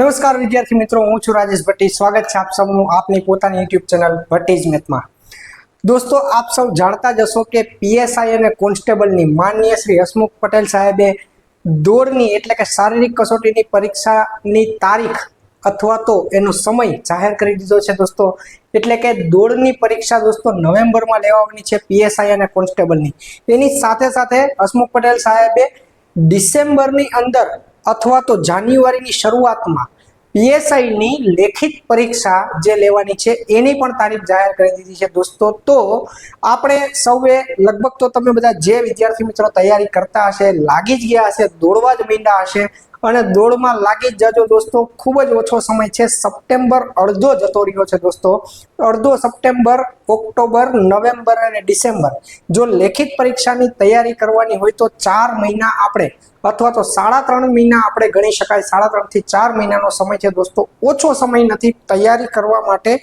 નમસ્કાર વિદ્યાર્થી મિત્રો, હું છું રાજેશ ભટ્ટી। સ્વાગત છે આપ સૌનું આપની પોતાની યુટ્યુબ ચેનલ ભટ્ટીજ મેથમાં। દોસ્તો, આપ સૌ જાણતા જ હશો કે પીએસઆઈ અને કોન્સ્ટેબલની માનનીય શ્રી હસમુખ પટેલ સાહેબે દોડની એટલે કે શારીરિક કસોટીની પરીક્ષાની તારીખ અથવા તો એનો સમય જાહેર કરી દીધો છે દોસ્તો। એટલે કે દોડની પરીક્ષા દોસ્તો નવેમ્બરમાં લેવાની છે પીએસઆઈ અને કોન્સ્ટેબલની। એની સાથે સાથે હસમુખ પટેલ સાહેબે ડિસેમ્બરની અંદર અથવા તો જાન્યુઆરીની શરૂઆતમાં પીએસઆઈની લેખિત પરીક્ષા જે લેવાની છે એની પણ તારીખ જાહેર કરી દીધી છે દોસ્તો। તો આપણે સૌએ લગભગ તો તમે બધા જે વિદ્યાર્થી મિત્રો તૈયારી કરતા હશે, લાગી જ ગયા હશે, દોડવા જ માંડ્યા હશે અને દોડમાં લાગી જ જજો દોસ્તો। ખૂબ જ ઓછો સમય છે, સપ્ટેમ્બર અડધો જતો રહ્યો છે દોસ્તો। અડધો સપ્ટેમ્બર, ઓક્ટોબર, નવેમ્બર અને ડિસેમ્બર જો લેખિત પરીક્ષાની તૈયારી કરવાની હોય તો 4 મહિના આપણે અથવા તો 3.5 મહિના આપણે ગણી શકાય। 3.5 થી 4 મહિનાનો સમય છે દોસ્તો, ઓછો સમય નથી તૈયારી કરવા માટે।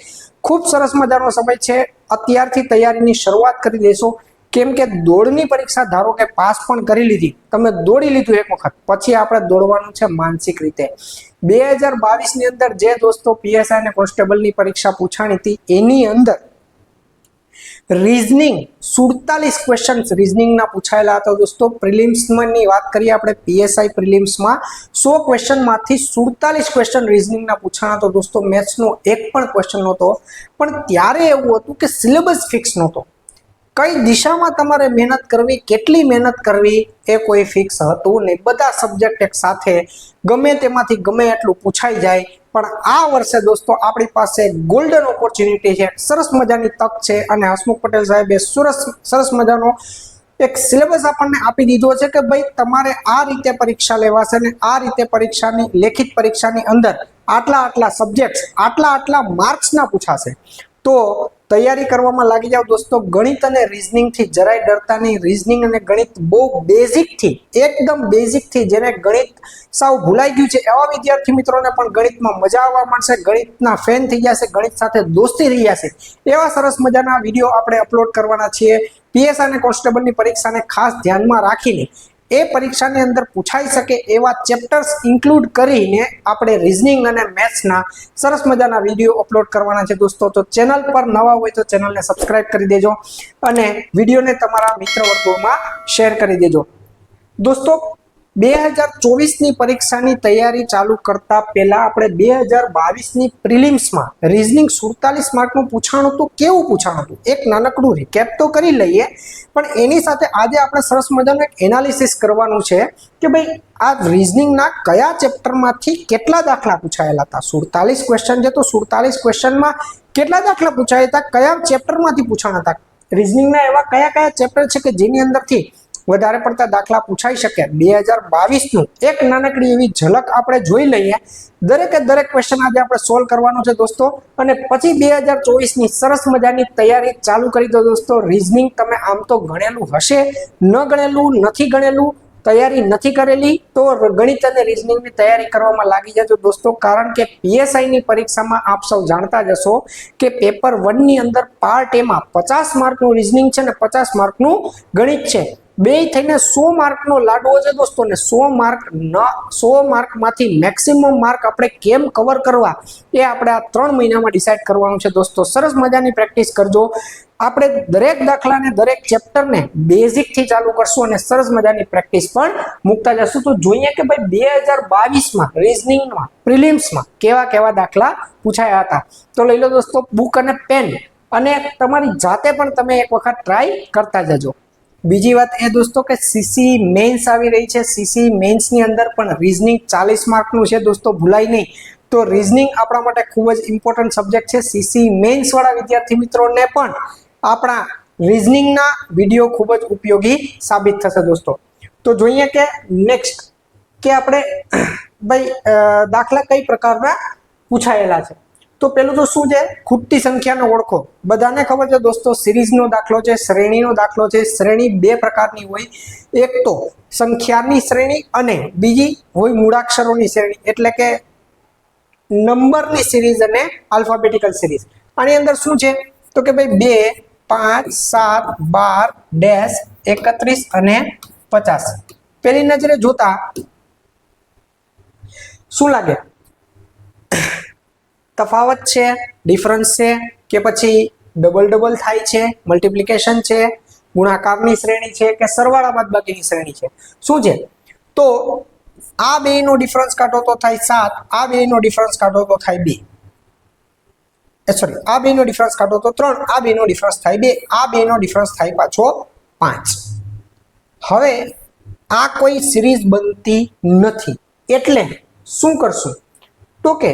ખૂબ સરસ મજાનો સમય છે, અત્યારથી તૈયારીની શરૂઆત કરી દેશો। કેમ કે દોડની પરીક્ષા ધારો કે પાસ પણ કરી લીધી, તમે દોડી લીધું એક વખત, પછી આપણે દોડવાનું છે માનસિક રીતે। 2022 ની અંદર જે દોસ્તો પીએસઆઈ અને કોન્સ્ટેબલની પરીક્ષા પૂછાણી હતી એની અંદર રીઝનિંગ 47 ક્વેશ્ચન્સ રીઝનિંગના પૂછાયેલા હતા દોસ્તો। પ્રિલિમ્સની વાત કરીએ આપણે, પીએસઆઈ પ્રિલિમ્સમાં 100 ક્વેશ્ચનમાંથી 47 ક્વેશ્ચન રીઝનિંગના પૂછાણા તો દોસ્તો મેથ્સનો એક પણ ક્વેશ્ચન નહોતો। પણ ત્યારે એવું હતું કે સિલેબસ ફિક્સ નહોતો, કઈ દિશામાં તમારે મહેનત કરવી, કેટલી મહેનત કરવી એ કોઈ ફિક્સ હતું નહીં। બધા સબ્જેક્ટ એક સાથે ગમે તેમાંથી ગમે એટલું પૂછાઈ જાય। પણ આ વર્ષે દોસ્તો આપણી પાસે ગોલ્ડન ઓપોર્ચ્યુનિટી છે, સરસ મજાની તક છે અને હસમુખ પટેલ સાહેબે સરસ મજાનો એક સિલેબસ આપણને આપી દીધો છે કે ભાઈ તમારે આ રીતે પરીક્ષા લેવાશે અને આ રીતે પરીક્ષાની લેખિત પરીક્ષાની અંદર આટલા સબ્જેક્ટ્સ આટલા માર્ક્સના પૂછાશે। તો તૈયારી કરવામાં લાગી જાવ દોસ્તો। ગણિત અને રીઝનિંગથી જરાય ડરતા નહીં। રીઝનિંગ અને ગણિત બહુ બેઝિકથી, એકદમ બેઝિકથી જેને ગણિત સાવ ભૂલાઈ ગયું છે એવા વિદ્યાર્થી મિત્રોને પણ ગણિતમાં મજા આવવા માંડશે, ગણિતના ફેન થઈ જશે, ગણિત સાથે દોસ્તી રહી જશે। એવા સરસ મજાના વિડીયો આપણે અપલોડ કરવાના છીએ પીએસઆઈ અને કોન્સ્ટેબલની પરીક્ષાને ખાસ ધ્યાનમાં રાખીને। એ પરીક્ષાની અંદર પૂછાઈ શકે એવા ચેપ્ટર્સ ઇન્ક્લુડ કરીને આપણે રીઝનિંગ અને મેથ્સના સરસ મજાના વિડીયો અપલોડ કરવાના છે દોસ્તો। તો ચેનલ પર નવા હોય તો ચેનલને સબસ્ક્રાઇબ કરી દેજો અને વિડીયોને તમારા મિત્ર વર્ગોમાં શેર કરી દેજો દોસ્તો। 2024ની પરીક્ષાની તૈયારી ચાલુ કરતા પહેલા આપણે 2022ની પ્રિલિમ્સમાં રીઝનિંગ 47 માર્કનું પૂછાણું હતું। કેવું પૂછાણું હતું એક નાનકડું રિકેપ તો કરી લઈએ, પણ એની સાથે આજે આપણે સરસ મજાનું એક એનાલિસિસ કરવાનું છે કે ભાઈ આ રીઝનિંગના કયા ચેપ્ટરમાંથી કેટલા દાખલા પૂછાયેલા હતા। 47 ક્વેશ્ચન છે તો 47 ક્વેશ્ચનમાં કેટલા દાખલા પૂછાયા હતા, કયા ચેપ્ટરમાંથી પૂછાણા હતા, રીઝનિંગના એવા કયા ચેપ્ટર છે કે જેની અંદરથી વધારે પડતા દાખલા પૂછાઈ શકે। 2022નું એક નાનકડી એવી ઝલક આપણે જોઈ લઈએ। દરેકે દરેક ક્વેશ્ચન આજે આપણે સોલ્વ કરવાનો છે દોસ્તો અને પછી 2024ની સરસ મજાની તૈયારી ચાલુ કરી દો દોસ્તો। રીઝનિંગ તમે આમ તો ગણેલું હશે, ન ગણેલું નથી ગણેલું, તૈયારી નથી કરેલી તો ગણિત અને રીઝનિંગની તૈયારી કરવામાં લાગી જજો દોસ્તો। કારણ કે પીએસઆઈની પરીક્ષામાં આપ સૌ જાણતા જ હશો કે પેપર 1ની અંદર પાર્ટ એમાં 50 માર્કનું રીઝનિંગ છે ને 50 માર્કનું ગણિત છે। બે થઈને 100 માર્કનો લાડવો છે દોસ્તો ને 100 માર્કમાંથી મેક્સિમમ માર્ક આપણે કેમ કવર કરવા એ આપણે આ 3 મહિનામાં ડિસાઈડ કરવાનું છે દોસ્તો। સરસ મજાની પ્રેક્ટિસ કરજો। આપણે દરેક દાખલાને દરેક ચેપ્ટરને બેઝિકથી ચાલુ કરશું અને સરસ મજાની પ્રેક્ટિસ પણ મૂકતા જશું। તો જોઈએ કે ભાઈ 2022માં રીઝનિંગમાં પ્રિલિમ્સમાં કેવા દાખલા પૂછાયા હતા। તો લઈ લો દોસ્તો બુક અને પેન અને તમારી જાતે પણ તમે એક વખત ટ્રાય કરતા જજો। બીજી વાત એ દોસ્તો કે સીસી મેન્સ આવી રહી છે। સીસી મેન્સની અંદર પણ રીઝનિંગ 40 માર્કનું છે દોસ્તો, ભૂલાય નહીં। તો રીઝનિંગ આપણા માટે ખૂબ જ ઇમ્પોર્ટન્ટ સબ્જેક્ટ છે। સીસી મેન્સ વાળા વિદ્યાર્થી મિત્રોને પણ આપણા રીઝનિંગના વિડીયો ખૂબ જ ઉપયોગી સાબિત થશે દોસ્તો। તો જોઈએ કે નેક્સ્ટ કે આપણે ભાઈ દાખલા કઈ પ્રકારના પૂછાયેલા છે। તો પેલું તો શું છે, ખૂટતી સંખ્યાનો ઓળખો। બધાને ખબર છે દોસ્તો સિરીઝનો દાખલો છે, શ્રેણીનો દાખલો છે। શ્રેણી બે પ્રકારની હોય, એક તો સંખ્યાની શ્રેણી અને બીજી હોય મૂળાક્ષરોની શ્રેણી એટલે કે નંબરની સિરીઝ અને આલ્ફાબેટિકલ સિરીઝ। આની અંદર શું છે તો કે ભાઈ 2, 5, 7, 12, 31 અને 50। પેલી નજરે જોતા શું લાગે તફાવત છે, ડિફરન્સ છે, કે પછી ડબલ ડબલ થાય છે, મલ્ટિપ્લિકેશન છે, ગુણાકારની શ્રેણી છે, કે સરવાળા બાદબાકીની શ્રેણી છે, શું છે? તો આ બેનો ડિફરન્સ કાઢો તો થાય 7, આ બેનો ડિફરન્સ કાઢો તો થાય 2, સોરી, આ બેનો ડિફરન્સ કાઢો તો 3, આ બેનો ડિફરન્સ થાય 2, આ બેનો ડિફરન્સ થાય પાછો 5. હવે આ કોઈ સિરીઝ બનતી નથી, એટલે શું કરશું? તો કે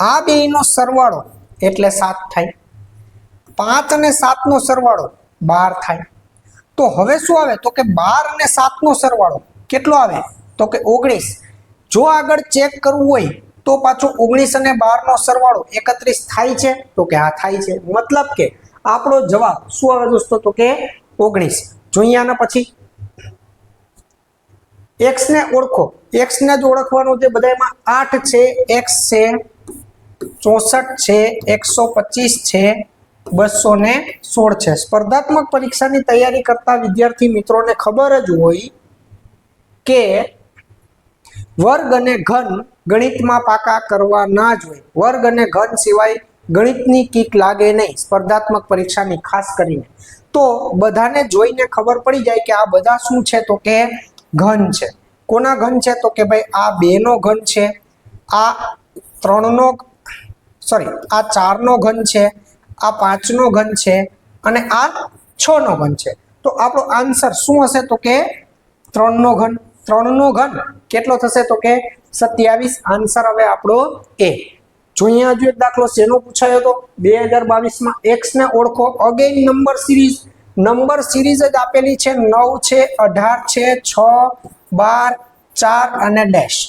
આ બેનો સરવાળો એટલે 7 થાય, 5 અને 7 નો સરવાળો 12 થાય. તો હવે શું આવે? તો કે 12 અને 7 નો સરવાળો કેટલો આવે? તો કે 19. જો આગળ ચેક કરવું હોય તો પાછો 19 અને 12 નો સરવાળો 31 થાય છે? તો કે હા થાય છે. મતલબ કે આપણો જવાબ શું આવે દોસ્તો? તો કે 19. જોઈએ આના પછી x ને ઓળખો. x ને જ ઓળખવાનો છે. બધામાં 8 છે, x છે, 64 છે, 125 છે, 216 છે. સ્પર્ધાત્મક પરીક્ષાની તૈયારી કરતા વિદ્યાર્થી મિત્રોને ખબર જ હોય કે વર્ગ અને ઘન ગણિતમાં પાકા કરવા ના જ હોય. વર્ગ અને ઘન સિવાય ગણિતની કીક લાગે નહીં, સ્પર્ધાત્મક પરીક્ષાની ખાસ કરીને. તો બધાને જોઈને ખબર પડી જાય કે આ બધા શું છે? તો કે ઘન છે. કોના ઘન છે? તો કે ભાઈ આ 2 નો ઘન છે, આ 3 નો સોરી આ 4 નો ઘન છે, આ 5 નો ઘન છે, અને આ 6 નો ઘન છે. તો આપણો આન્સર શું હશે? તો કે 3 નો ઘન. 3 નો ઘન કેટલો થશે? તો કે 27. આન્સર હવે આપણો એ. જોઈએ હજુ એક દાખલો શેનો પૂછાયો હતો 2022 માં. x ને ઓળખો. અગેન નંબર સિરીઝ જ આપેલી છે. 9 છે, 18 છે, 6, 12, 4 અને ડેશ.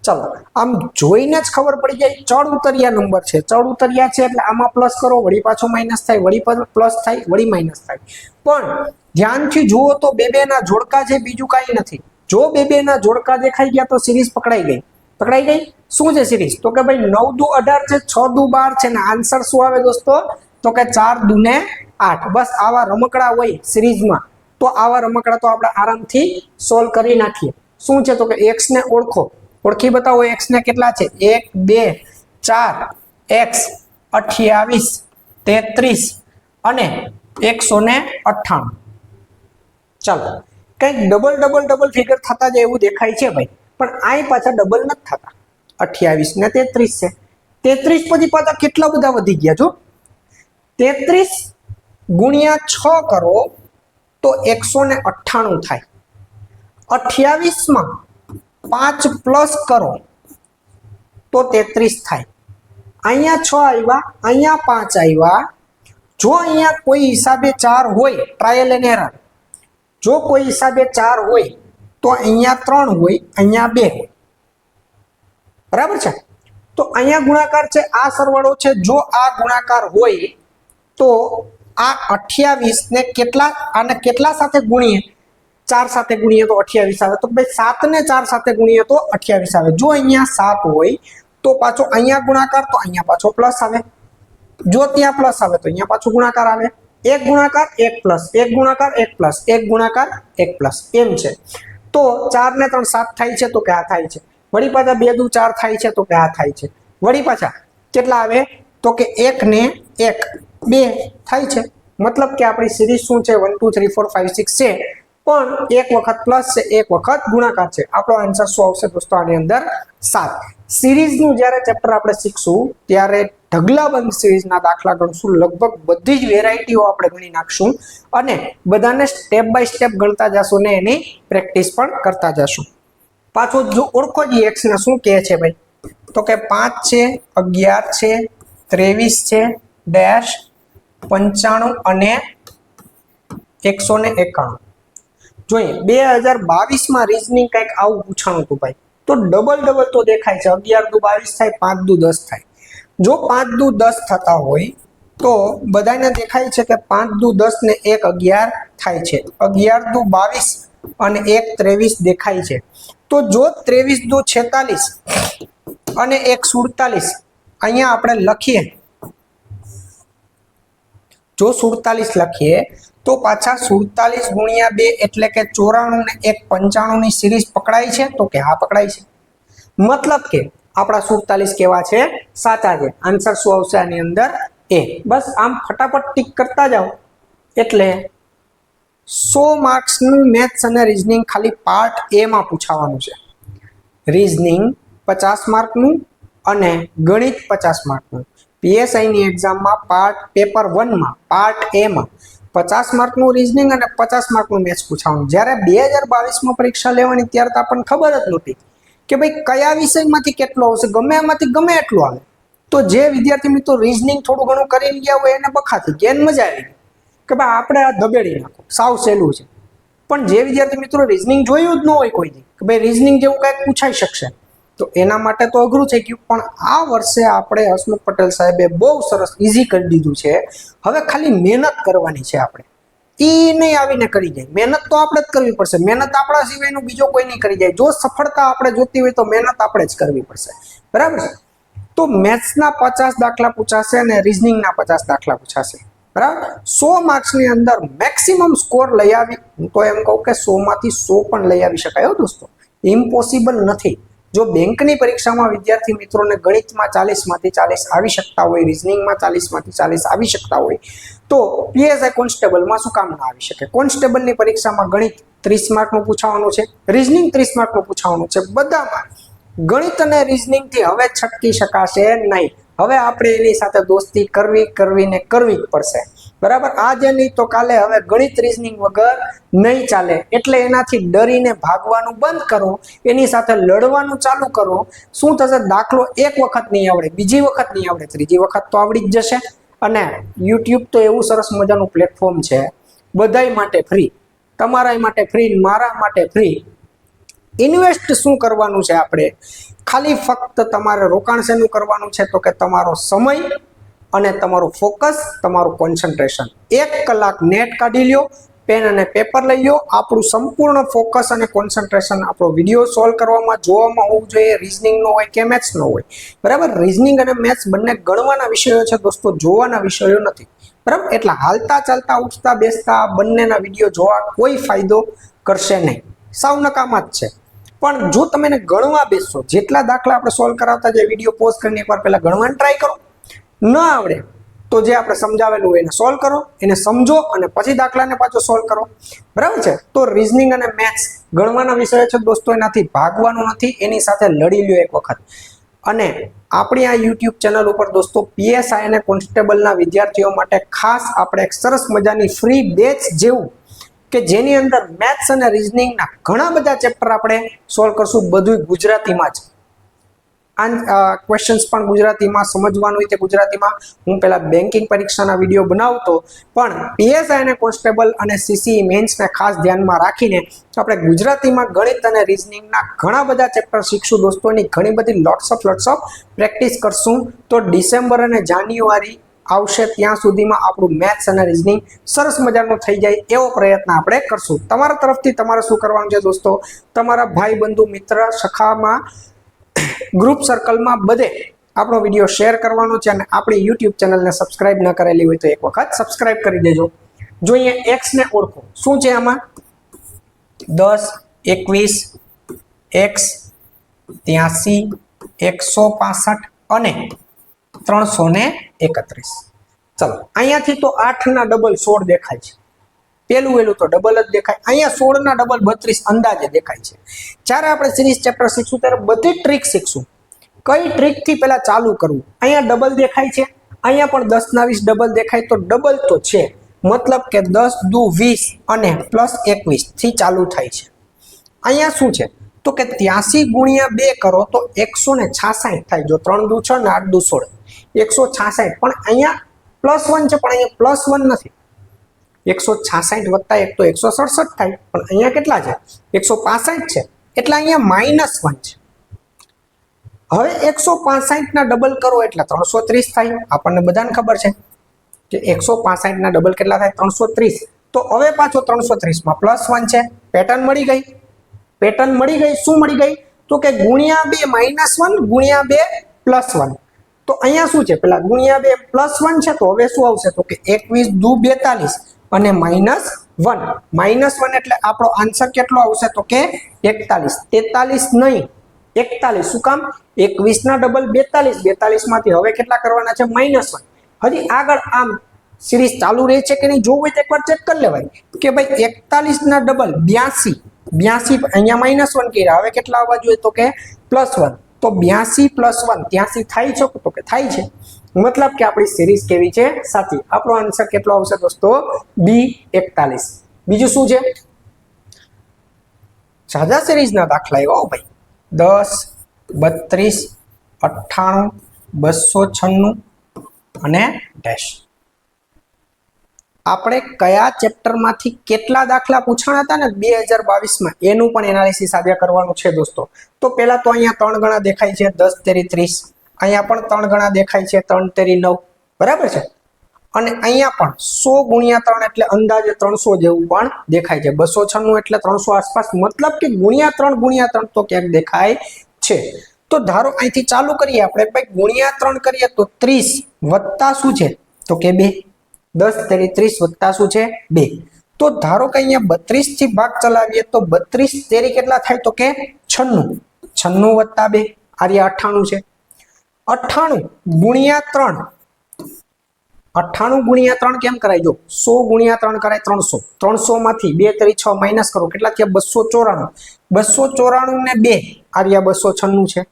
ચલો આમ જોઈને જ ખબર પડી જાય ચડ ઉતરિયા નંબર છે. ચડ ઉતરિયા છે એટલે આમાં પ્લસ કરો, વળી પાછો માઇનસ થાય, વળી પ્લસ થાય, વળી માઇનસ થાય. પણ ધ્યાનથી જુઓ તો બે ના જોડકા છે, બીજું કાંઈ નથી. જો બે ના જોડકા દેખાઈ ગયા તો સિરીઝ પકડાઈ ગઈ. પકડાઈ ગઈ. શું છે સિરીઝ? તો કે ભાઈ 9 દુ 18 છે, 6 દુ 12 છે, ને આન્સર શું આવે દોસ્તો? તો કે 4 દુ ને 8. બસ આવા રમકડા હોય સિરીઝમાં તો આવા રમકડા તો આપણે આરામથી સોલ્વ કરી નાખીએ. શું છે? તો કે x ને ઓળખો. ઓળખી બતાવો x ને કેટલા છે? 1 2 4 x 28 33 અને 198. ચાલો કંઈક ડબલ ફિગર થતા જાય એવું દેખાય છે ભાઈ, પણ આ પાછા ડબલ નથી થતા. 28 ને 33 છે. 33 પછી પાછા કેટલા બધા વધી ગયા જો. 33 ગુણ્યા 6 કરો તો 198 થાય. 28 માં 5 પ્લસ કરો તો 33 થાય. અહીંયા 6 આવ્યા, અહીંયા 5 આવ્યા. જો અહીંયા કોઈ હિસાબે 4 હોય, ટ્રાયલ એન્ડ એરર, જો કોઈ હિસાબે 4 હોય તો અહીંયા 3 હોય, અહીંયા 2 હોય. બરાબર છે? તો અહીંયા ગુણાકાર છે, આ સરવાળો છે. જો આ ગુણાકાર હોય તો આ 28 ને આને કેટલા સાથે ગુણીએ? 4 સાથે ગુણીએ તો 28 આવે. તો ભાઈ 7 ને 4 સાથે ગુણીએ તો 28 આવે. જો અહીંયા 7 હોય તો પાછો અહીંયા ગુણાકાર, તો અહીંયા પાછો પ્લસ આવે. જો ત્યાં પ્લસ આવે તો અહીંયા પાછો ગુણાકાર આવે. 1 ગુણાકાર 1 પ્લસ, 1 ગુણાકાર 1 પ્લસ, 1 ગુણાકાર 1 પ્લસ, એમ છે. તો 4 ને 3 7 થાય છે, તો કે આ થાય છે. વળી પાછા 2 દુ 4 થાય છે, તો કે આ થાય છે. વળી પાછા કેટલા આવે? તો કે 1 ને 1 2 થાય છે. મતલબ કે આપણી સિરીઝ શું છે? 1 2 3 4 5 6 છે, પણ એક વખત પ્લસ છે, એક વખત ગુણાકાર છે. આપણો આન્સર શું આવશે દોસ્તો? આની અંદર 7. સિરીઝનું જ્યારે ચેપ્ટર આપણે શીખશું ત્યારે ઢગલાબંધ સિરીઝના દાખલા ગણશું. લગભગ બધી જ વેરાયટીઓ આપણે ગણી નાખશું અને બધાને સ્ટેપ બાય સ્ટેપ ગણતા જશું ને એની પ્રેક્ટિસ પણ કરતા જશું. પાછું જો ઓળખો જ x ને શું કહે છે ભાઈ? તો કે 5 છે, 11 છે, 23 છે, ડેશ 95 અને 191. જોઈએ 2022 માં રીઝનિંગ કંઈક આવું પૂછાણું હતું ભાઈ. તો ડબલ તો દેખાય છે. 11 દુ 22 થાય, 5 દુ 10 થાય. જો 5 દુ 10 થતા હોય તો બધાને દેખાય છે કે 5 દુ 10 ને 1 11 થાય છે. 11 દુ 22 અને 1 23 દેખાય છે. તો જો 23 દુ 46 અને 1 47 અહીંયા આપણે લખીએ જો 47 લખીએ તો પાછા 47 ગુણ્યા 2 એટલે કે 94 ને 1 95 ની સિરીઝ પકડાય છે? તો કે હા પકડાય છે. મતલબ કે આપણા 47 કેવા છે? સાચા છે. આન્સર શું આવશે આની અંદર? એ. બસ આમ ફટાફટ ટીક કરતા જાઓ એટલે 100 માર્ક્સનું મેથ્સ અને રીઝનિંગ ખાલી પાર્ટ એ માં પૂછાવાનું છે. રીઝનિંગ 50 માર્કનું અને ગણિત 50 માર્કનું. પીએસઆઈ ની એક્ઝામમાં પેપર 1 માં પાર્ટ એ માં 50 માર્કનું રીઝનિંગ અને 50 માર્કનું મેથ્સ પૂછાવાનું. જ્યારે 2022 માં પરીક્ષા લેવાની ત્યારે તો આપણને ખબર જ નહોતી કે ભાઈ કયા વિષયમાંથી કેટલો આવશે, ગમે એમાંથી ગમે એટલું આવે. તો જે વિદ્યાર્થી મિત્રો રીઝનિંગ થોડું ઘણું કરીને ગયા હોય એને બખાતી કે મજા આવી કે ભાઈ આપણે આ દબેડી નાખો, સાવ સહેલું છે. પણ જે વિદ્યાર્થી મિત્રો રીઝનિંગ જોયું જ ન હોય કોઈ દી કે ભાઈ રીઝનિંગ જેવું કંઈક પૂછાઈ શકશે, તો એના માટે તો અઘરું થઈ ગયું. પણ આ વર્ષે આપણે હસમુખ પટેલ સાહેબે બહુ સરસ ઇઝી કરી દીધું છે. હવે ખાલી મહેનત કરવાની છે આપણે. ઈ નહીં આવીને કરી જાય, મહેનત તો આપણે જ કરવી પડશે. મહેનત આપણા સિવાયનું બીજો કોઈ નહીં કરી જાય. જો સફળતા આપણે જોતી હોય તો મહેનત આપણે જ કરવી પડશે. બરાબર છે? તો મેથ્સના 50 દાખલા પૂછાશે અને રીઝનિંગના 50 દાખલા પૂછાશે. બરાબર? 100 માર્ક્સની અંદર મેક્સિમમ સ્કોર લઈ આવી, હું તો એમ કહું કે 100 માંથી 100 પણ લઈ આવી શકાય હો દોસ્તો. ઇમ્પોસિબલ નથી. જો બેંકની પરીક્ષામાં વિદ્યાર્થી મિત્રોને ગણિતમાં 40 માંથી 40 આવી શકતા હોય, રીઝનિંગમાં 40 માંથી 40 આવી શકતા હોય, તો પીએસઆઈ કોન્સ્ટેબલમાં શું કામ ના આવી શકે? કોન્સ્ટેબલની પરીક્ષામાં ગણિત 30 માર્કનું પૂછાવાનું છે, રીઝનિંગ 30 માર્કનું પૂછાવાનું છે. બધામાં ગણિત અને રીઝનિંગથી હવે છટકી શકાશે નહીં. હવે આપણે એની સાથે દોસ્તી કરવી જ પડશે. બરાબર? આજે નહીં તો કાલે હવે ગણિત રીઝનિંગ વગર નહીં ચાલે. એટલે એનાથી ડરીને ભાગવાનું બંધ કરો, એની સાથે લડવાનું ચાલુ કરો. શું થશે? દાખલો એક વખત નહીં આવડે, બીજી વખત નહીં આવડે, ત્રીજી વખત તો આવડી જ જશે. અને યુટ્યુબ તો એવું સરસ મજાનું પ્લેટફોર્મ છે, બધાય માટે ફ્રી, તમારા માટે ફ્રી, મારા માટે ફ્રી. ઇન્વેસ્ટ શું કરવાનું છે આપણે? ખાલી ફક્ત તમારે રોકાણ શેનું કરવાનું છે? તો કે તમારો સમય અને તમારું ફોકસ, તમારું કોન્સન્ટ્રેશન. 1 કલાક નેટ કાઢી લ્યો, પેન અને પેપર લઈ લો. આપણું સંપૂર્ણ ફોકસ અને કોન્સન્ટ્રેશન આપણો વિડીયો સોલ્વ કરવામાં, જોવામાં હોવું જોઈએ. રીઝનિંગનો હોય કે મેથ્સનો હોય. બરાબર? રીઝનિંગ અને મેથ્સ બંને ગણવાના વિષયો છે દોસ્તો, જોવાના વિષયો નથી. બરાબર? એટલે હાલતા ચાલતા ઉઠતા બેસતા બંનેના વિડીયો જોવા કોઈ ફાયદો કરશે નહીં, સાવ નકામા જ છે. પણ જો તમે ગણવા બેસશો, જેટલા દાખલા આપણે સોલ્વ કરાવતા, જે વિડીયો પોઝ કરીને એકવાર પહેલા ગણવાનું ટ્રાય કરો. ન આવડે તો જે આપણે સમજાવેલું હોય એને સોલ્વ કરો, એને સમજો અને પછી દાખલાને પાછો સોલ્વ કરો. બરાબર છે? તો રીઝનિંગ અને મેથ્સ ગણવાના વિષય છે દોસ્તો, એનાથી ભાગવાનું નથી, એની સાથે લડી લ્યો એક વખત. અને આપણી આ યુટ્યુબ ચેનલ ઉપર દોસ્તો પીએસઆઈ અને કોન્સ્ટેબલના વિદ્યાર્થીઓ માટે ખાસ આપણે એક સરસ મજાની ફ્રી બેચ જેવું કે જેની અંદર મેથ્સ અને રીઝનિંગના ઘણા બધા ચેપ્ટર આપણે સોલ્વ કરશું, બધું ગુજરાતીમાં જ. ક્વેશ્ચન્સ પણ ગુજરાતીમાં, સમજવાનું હોય તે ગુજરાતીમાં. હું પહેલા બેન્કિંગ પરીક્ષાના વિડીયો બનાવતો, પણ પીએસઆઈ અને કોન્સ્ટેબલ અને સીસી મેન્સને ખાસ ધ્યાનમાં રાખીને આપણે ગુજરાતીમાં ગણિત અને રીઝનિંગના ઘણા બધા ચેપ્ટર શીખશું દોસ્તો. એની ઘણી બધી લોટ્સ ઓફ પ્રેક્ટિસ કરશું. તો ડિસેમ્બર અને જાન્યુઆરી આવશે ત્યાં સુધીમાં આપણું મેથ્સ અને રીઝનિંગ સરસ મજાનું થઈ જાય એવો પ્રયત્ન આપણે કરશું. તમારા તરફથી તમારે શું કરવાનું છે દોસ્તો? તમારા ભાઈ બંધુ મિત્ર સખામાં ગ્રુપ સર્કલમાં બધે આપણો વિડીયો શેર કરવાનો છે. અને આપણી યુટ્યુબ ચેનલને સબસ્ક્રાઇબ ન કરેલી હોય તો એક વખત સબસ્ક્રાઇબ કરી દેજો. જો અહીંયા એક્સ ને ઓળખો, શું છે આમાં? 10, 21, x, 83, 165 અને 331. ચલો, અહીંયાથી તો 8 ના ડબલ 16 દેખાય છે. પેલું તો ડબલ જ દેખાય. અહીંયા 16 ના ડબલ 32 અંદાજે દેખાય છે. જ્યારે આપણે સિરીઝ ચેપ્ટર શીખશું ત્યારે બધી ટ્રીક શીખશું. કઈ ટ્રીકથી પહેલા ચાલુ કરવું? અહીંયા ડબલ દેખાય છે, અહીંયા પણ 10 ના 20 ડબલ દેખાય, તો ડબલ તો છે. મતલબ કે 10 દુ 20 અને +21 થી ચાલુ થાય છે. અહીંયા શું છે? તો કે 83 ગુણ્યા 2 કરો તો 166 થાય. જો 3 દુ 6 ને 8 દુ 16, 166. પણ અહીંયા +1 છે, પણ અહીંયા +1 નથી. 166 વત્તા 1 તો 167 થાય. પણ અહીંયા કેટલા છે? 165 છે. એટલે અહીંયા -1 છે. હવે 165 ના ડબલ કરો એટલે 330 થાય. આપણને બધાને ખબર છે કે 165 ના ડબલ કેટલા થાય? 330. તો હવે પાછો 330 માં +1 છે. પેટર્ન મળી ગઈ. શું મળી ગઈ? તો કે ગુણ્યા 2 -1 ગુણ્યા 2 +1. તો અહીંયા શું છે, પેલા ગુણ્યા 2 +1 છે, તો હવે શું આવશે તો કે 21 દુ 42 અને -1. -1 એટલે આપણો આન્સર કેટલો આવશે તો કે 41. 43 નહીં, 41. શું કામ? 21 ના ડબલ 42. 42 માંથી હવે કેટલા કરવાના છે? -1. હજી આગળ આમ સિરીઝ ચાલુ રહે છે કે નહીં જોવું હોય તો એકવાર ચેક કરી લેવાય કે ભાઈ 41 ના ડબલ 82. 82 અહીંયા -1 કર્યા, હવે કેટલા આવવા જોઈએ તો કે +1. તો 82 + 1 83 થાય છે તો કે થાય છે. મતલબ કે આપણી સિરીઝ કેવી છે? સાચી. આપણો આન્સર કેટલો આવશે દોસ્તો? બી 41. બીજું શું છે? સાદા સિરીઝના દાખલા આવ્યા ભાઈ. 10, 32, 98, 296 અને ડેશ. આપણે કયા ચેપ્ટરમાંથી કેટલા દાખલા પૂછાણા હતા ને 2022માં એનું પણ એનાલિસિસ આજે કરવાનું છે દોસ્તો. તો પહેલા તો અહીંયા 3 ગણા દેખાય છે, 10 તેરી 30. અહીંયા પણ 3 ગણા દેખાય છે, 3 તેરી 9. બરાબર છે. અને અહીંયા પણ 100 ગુણ્યા 3 એટલે અંદાજે 300 જેવું પણ દેખાય છે. 296 એટલે 300 આસપાસ. મતલબ કે ગુણ્યા 3 તો ક્યાંક દેખાય છે. તો ધારો અહીંથી ચાલુ કરીએ આપણે ભાઈ, ગુણ્યા 3 કરીએ તો 30 વત્તા શું છે તો કે 2. 10 તેરી 30 વત્તા શું છે 2. તો ધારો કે અહીંયા 32 થી ભાગ ચલાવીએ તો 32 તેરી કેટલા થાય તો કે 96. 96 વત્તા 2 આર્યા 98 છે. 98 ગુણ્યા 3. 98 ગુણ્યા 3 કેમ કરાય? જો 100 ગુણ્યા 3 કરાય 300. 300 માંથી 2 તેરી 6 માઇનસ કરો, કેટલા થયા? 294. 294 ને 2 આર્યા 296 છે.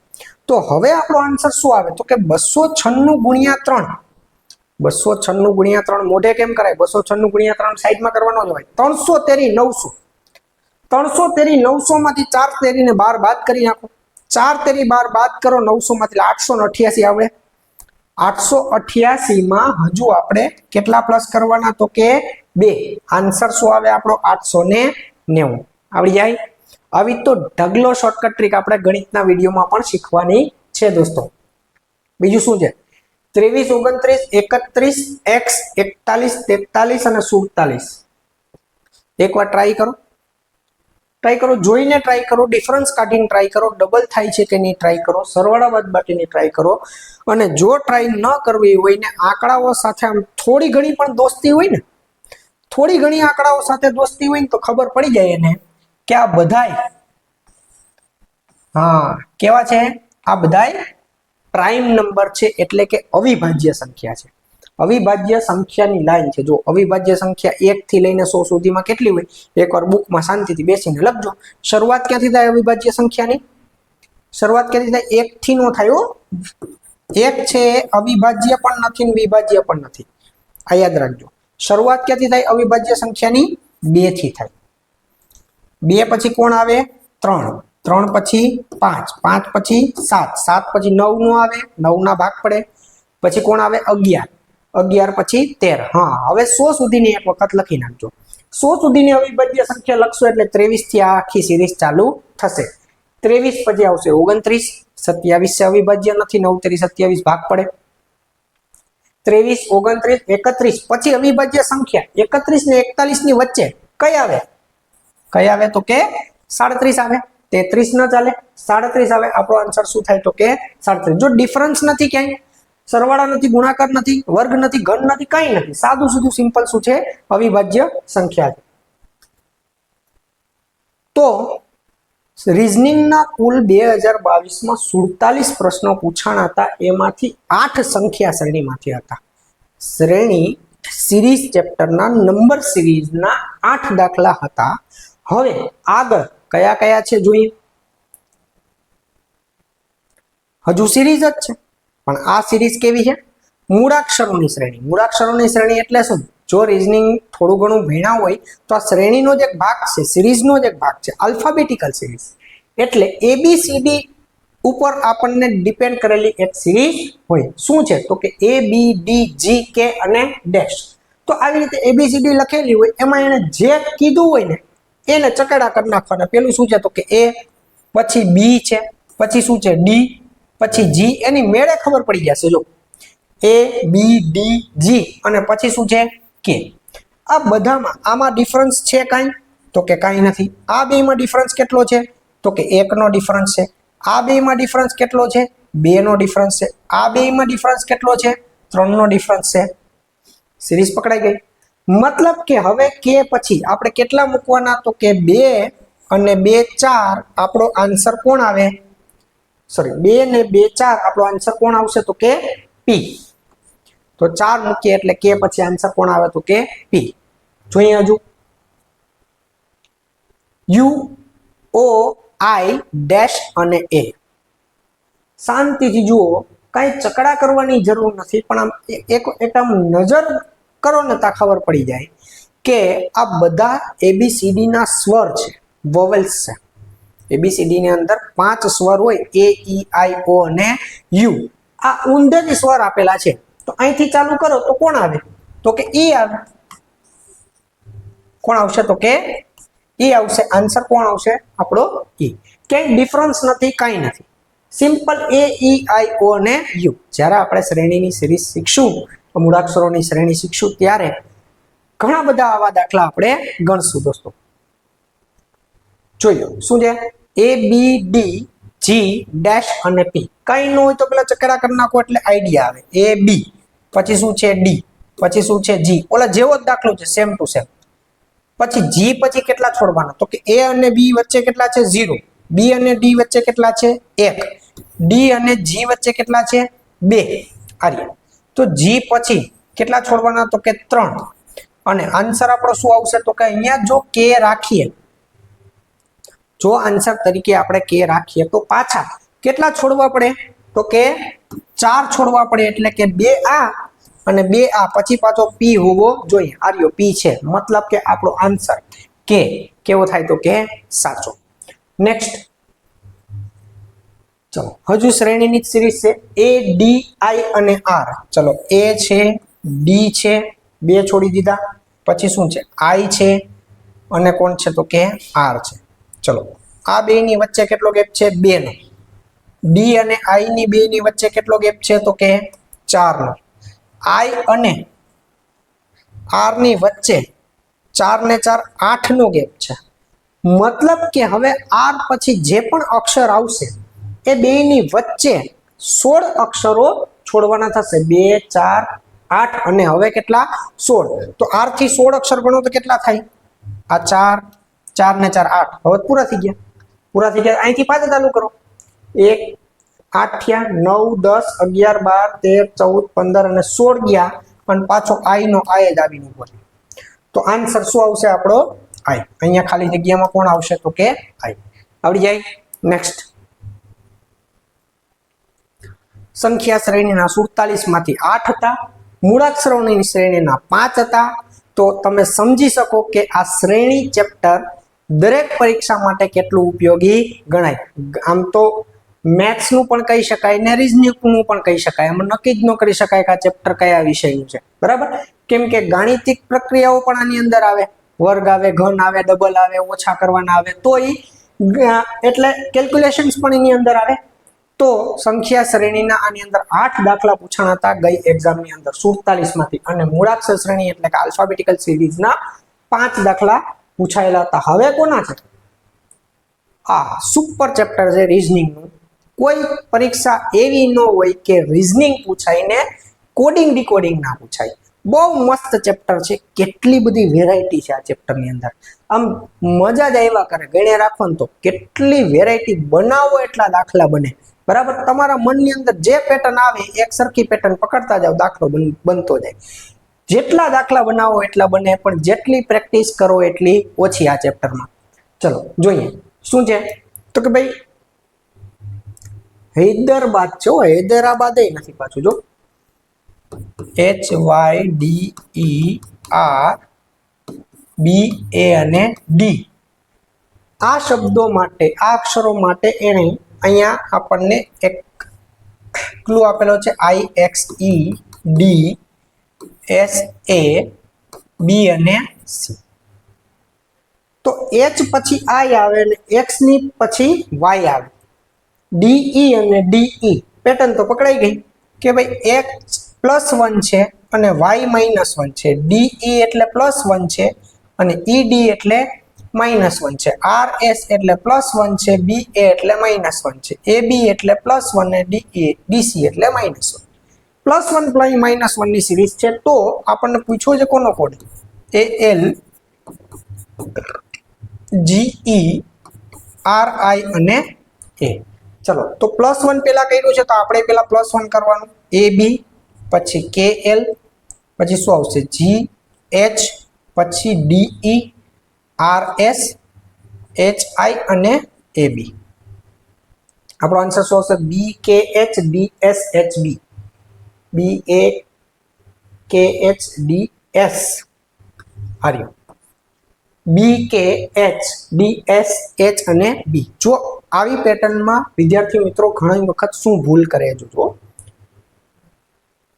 તો હવે આપણો આન્સર શું આવે તો કે 296 ગુણ્યા 3. 296 ગુણ્યા 3 મોઢે કેમ કરાય? 296 ગુણ્યા 3 સાઈડમાં કરવાનો જ હોય. 300 તેરી 900. 300 તેરી 900 માંથી 4 તેરી ને 12 બાદ કરી નાખો. 4 તેરી 12 બાદ કરો 900 માંથી 888 આવે. 888 માં હજુ આપણે કેટલા પ્લસ કરવાના તો કે 2. આન્સર શું આવે આપણો? 890. આવડી જાય. આવી તો ઢગલો શોર્ટકટ ટ્રીક આપણે ગણિતના વિડીયોમાં પણ શીખવાની છે દોસ્તો. બીજું શું છે? 23, 29, 31, x 41, 43 અને 47. એકવાર ટ્રાય કરો, જોઈને ટ્રાય કરો, ડિફરન્સ કાઢીને ટ્રાય કરો, ડબલ થાય છે કે નહીં ટ્રાય કરો, સરવાળા બાદબાકીની ટ્રાય કરો. અને જો ટ્રાય ન કરવી હોય ને આંકડાઓ સાથે આમ થોડી ઘણી પણ દોસ્તી હોય ને, થોડી ઘણી આંકડાઓ સાથે દોસ્તી હોય ને તો ખબર પડી જાય એને કે આ બધાય કેવા છે? આ બધાય પ્રાઇમ નંબર છે, એટલે કે અવિભાજ્ય સંખ્યા છે. અવિભાજ્ય સંખ્યાની લાઈન છે. જો અવિભાજ્ય સંખ્યા 1 થી લઈને 100 સુધીમાં કેટલી હોય એકવાર બુકમાં શાંતિથી બેસીને લખજો. શરૂઆત ક્યાંથી થાય અવિભાજ્ય સંખ્યાની? શરૂઆત ક્યાંથી થાય? 1 થી નો થાય. 1 છે અવિભાજ્ય પણ નથી ને વિભાજ્ય પણ નથી. આ યાદ રાખજો. શરૂઆત ક્યાંથી થાય અવિભાજ્ય સંખ્યાની? 2 થી થાય. 2 પછી કોણ આવે? 3. 3 પછી 5. 5 પછી 7. 7 પછી 9 નો આવે, 9 ના ભાગ પડે. પછી કોણ આવે? 11. 11 પછી 13. હા, હવે 100 સુધીની એક વખત લખી નાખજો. 100 સુધીની અવિભાજ્ય સંખ્યા લખશો એટલે 23 થી આ આખી સિરીઝ ચાલુ થશે. 23 પછી આવશે 29. 27 છે અવિભાજ્ય નથી, 9 તેરી 27 ભાગ પડે. 23, 29, 31 પછી અવિભાજ્ય સંખ્યા 31 ને 41 ની વચ્ચે કઈ આવે? કઈ આવે તો કે 37 આવે. 33 ન ચાલે, 37 આવે. આપણો આન્સર શું થાય તો કે 37. જો ડિફરન્સ નથી, ક્યાંય સરવાળા નથી, ગુણાકાર નથી, વર્ગ નથી, ઘન નથી, કઈ નથી, સાદું સીધું સિમ્પલ શું છે? અવિભાજ્ય સંખ્યા છે. તો રીઝનિંગના કુલ 2022માં 47 પ્રશ્નો પૂછાણા હતા. એમાંથી 8 સંખ્યા શ્રેણીમાંથી હતા. શ્રેણી સિરીઝ ચેપ્ટરના નંબર સિરીઝના 8 દાખલા હતા. હવે આગળ કયા કયા છે જોઈએ. હજુ સિરીઝ જ છે, પણ આ સિરીઝ કેવી છે? મૂળાક્ષરોની શ્રેણી. મૂળાક્ષરોની શ્રેણી એટલે શું? જો રીઝનિંગ થોડું ઘણું ભણ્યા હોય તો આ શ્રેણીનો જ એક ભાગ છે, સિરીઝનો જ એક ભાગ છે, આલ્ફાબેટિકલ સિરીઝ. એટલે ABCD ઉપર આપણને ડિપેન્ડ કરેલી એક સિરીઝ હોય. શું છે તો કે A B D G K અને ડેશ. તો આવી રીતે ABCD લખેલી હોય, એમાં એને જે કીધું હોય ને એને ચકેડા કરી નાખવાના. પેલું શું છે તો કે A, પછી B છે, પછી શું છે D, પછી G. એની મેળે ખબર પડી જશે. જો A B D G અને પછી શું છે K. આ બધામાં આમાં ડિફરન્સ છે કાંઈ તો કે કાંઈ નથી. આ બેમાં ડિફરન્સ કેટલો છે તો કે 1 નો ડિફરન્સ છે. આ બેમાં ડિફરન્સ કેટલો છે 2 નો ડિફરન્સ છે, આ બેમાં ડિફરન્સ કેટલો છે? 3 નો ડિફરન્સ છે. સિરીઝ પકડાઈ ગઈ. મતલબ કે હવે કે પછી આપણે કેટલા મૂકવાના? તો કે 2 અને 2 4 આપણો આન્સર કોણ આવે? સોરી 2 ને 2 4 આપણો આન્સર કોણ આવશે? તો કે પી. તો 4 મૂકીએ એટલે કે પછી આન્સર કોણ આવે? તો કે પી. જોઈએ હજુ યુ ઓ આઈ ડેશ અને એ. શાંતિથી જુઓ, કઈ ચકડા કરવાની જરૂર નથી, પણ આમ એક આમ નજર કરો ને તા ખબર પડી જાય કે આ બધા એબીસીડી ના સ્વર છે, વોવેલ્સ છે. એબીસીડી ની અંદર 5 સ્વર હોય, એ ઈ આઈ ઓ અને યુ. આ ઊંધેથી સ્વર આપેલા છે. તો અહીંથી ચાલુ કરો તો કોણ આવે? તો કે ઈ આવે. કોણ આવશે? તો કે ઈ આવશે. આન્સર કોણ આવશે? આપણો ઈ. ક્યાંય ડિફરન્સ નથી, કાંઈ નથી. સિમ્પલ એ ઈ આઈ ઓ અને યુ. જ્યારે આપણે શ્રેણીની સિરીઝ શીખશું, મૂળાક્ષરોની શ્રેણી શીખશું, ત્યારે ઘણા બધા આવા દાખલા આપણે ગણશું દોસ્તો. જોઈ લો શું છે? એ બી ડી જી ડેશ અને પી. કઈ ન હોય તો પેલા ચકરા કરી નાખો એટલે આઈડિયા આવે. એ બી, પછી શું છે? ડી, પછી શું છે? જી. ઓલા જેવો જ દાખલો છે, સેમ ટુ સેમ. પછી જી પછી કેટલા છોડવાના? તો કે એ અને બી વચ્ચે કેટલા છે? 0. બી અને ડી વચ્ચે કેટલા છે? 1. ડી અને જી વચ્ચે કેટલા છે? 2. આર્ય. તો જી પછી કેટલા છોડવાના? તો કે 3. અને આન્સર આપણો શું આવશે? તો કે અહીંયા જો કે રાખીએ, જો આન્સર તરીકે આપણે કે રાખીએ તો પાછા કેટલા છોડવા પડે? તો કે 4 છોડવા પડે. એટલે કે 2 આ અને 2 આ, પછી પાછો પી હોવો જોઈએ. આર્યો પી છે, મતલબ કે આપણો આન્સર કે કેવો થાય? તો કે સાચો. નેક્સ્ટ ચલો, હજુ શ્રેણીની સિરીઝ છે એ ડી આઈ અને આર. ચલો, એ છે, ડી છે, 2 છોડી દીધા. પછી શું છે? આઈ છે અને કોણ છે? તો કે આર છે. ચલો, આ બે ની વચ્ચે કેટલો ગેપ છે? 2 નો. ડી અને આઈ ની 2 ની વચ્ચે કેટલો ગેપ છે? તો કે 4 નો. આઈ અને આર ની વચ્ચે 4 ને 4 8 નો ગેપ છે. મતલબ કે હવે આર પછી જે પણ અક્ષર આવશે એ બે ની વચ્ચે 16 અક્ષરો છોડવાના થશે. 2 4 8 અને હવે કેટલા? 16. તો આર થી 16 અક્ષર ગણો તો કેટલા થાય? આ 4 4 ને 4 8. હવે પૂરા થઈ ગયા. પૂરા થઈ ગયા. અહીંથી પાછા ચાલુ કરો. 1 8 થયા, 9 10 11 12 13 14 15 અને 16 ગયા. અને પાછો આઈ નો આઈ જ આવીને ઉભો થયો. તો આન્સર શું આવશે આપણો? આઈ. અહીંયા ખાલી જગ્યામાં કોણ આવશે? તો કે આઈ. આવડી જાય. નેક્સ્ટ, સંખ્યા શ્રેણીના 47 માંથી 8 હતા, મૂળાક્ષરોની શ્રેણીના 5 હતા. તો તમે સમજી શકો કે આ શ્રેણી ચેપ્ટર દરેક પરીક્ષા માટે કેટલું ઉપયોગી ગણાય. આમ તો મેથ્સ નું પણ કહી શકાય ને રીઝનિંગ નું પણ કહી શકાય. આમ નક્કી જ ન કરી શકાય કે આ ચેપ્ટર કયા વિષયનું છે, બરાબર? કેમ કે ગાણિતિક પ્રક્રિયાઓ પણ આની અંદર આવે. વર્ગ આવે, ઘન આવે, ડબલ આવે, ઓછા કરવાના આવે, તો એટલે કેલ્ક્યુલેશન્સ પણ એની અંદર આવે. તો સંખ્યા શ્રેણીના આની અંદર 8 દાખલા પૂછાણા હતા ગઈ એક્ઝામ ની અંદર 47 માંથી. અને મૂળાક્ષર શ્રેણી એટલે કે આલ્ફાબેટિકલ સિરીઝના 5 દાખલા પૂછાયેલા હતા. હવે કોના છે? આ સુપર ચેપ્ટર છે રીઝનિંગ નું. કોઈ પરીક્ષા એવી ન હોય કે રીઝનિંગ પૂછાય ને કોડિંગ ડીકોડિંગ ના પૂછાય. બહુ મસ્ત ચેપ્ટર છે. કેટલી બધી વેરાયટી છે આ ચેપ્ટર ની અંદર. આમ મજા જ આવ્યા કરે. ગણે રાખો ને તો કેટલી વેરાયટી, બનાવો એટલા દાખલા બને, બરાબર? તમારા મનની અંદર જે પેટર્ન આવે એક સરખી પેટર્ન પકડતા જાવ, દાખલો બનતો જાય. જેટલા દાખલા બનાવો એટલા બને, પણ જેટલી પ્રેક્ટિસ કરો એટલી ઓછી આ ચેપ્ટરમાં. ચલો જોઈએ શું છે. તો કે ભાઈ હૈદરાબાદ છે. હૈદરાબાદ એ નથી પાછું, જો HYDERBA અને ડી. આ શબ્દો માટે, આ અક્ષરો માટે એને અહીંયા આપણને એક ક્લુ આપેલો છે. IXEDSAB અને સી. તો H પછી I આવે અને X ની પછી Y આવે. DE અને DE પેટર્ન તો પકડાઈ ગઈ કે ભાઈ X +1 છે અને Y -1 છે. DE એટલે +1 છે અને ED એટલે -1 છે, RS એટલે +1 છે, BA એટલે -1 છે, AB એટલે +1 અને DC એટલે -1. +1 -1 ની સિરીઝ છે. તો આપણને પૂછ્યો છે કોનો કોડ? AL GE RI અને A. ચલો તો +1 પેલા કર્યું છે તો આપણે પેલા +1 કરવાનું. AB પછી KL પછી શું આવશે? GH પછી DE RS HI અને AB. આપણો આન્સર શું આવશે? BKH DSHB. BAKH DS આર્યો. BKH DSH અને B. જો આવી પેટર્નમાં વિદ્યાર્થી મિત્રો ઘણી વખત શું ભૂલ કરે છે? જો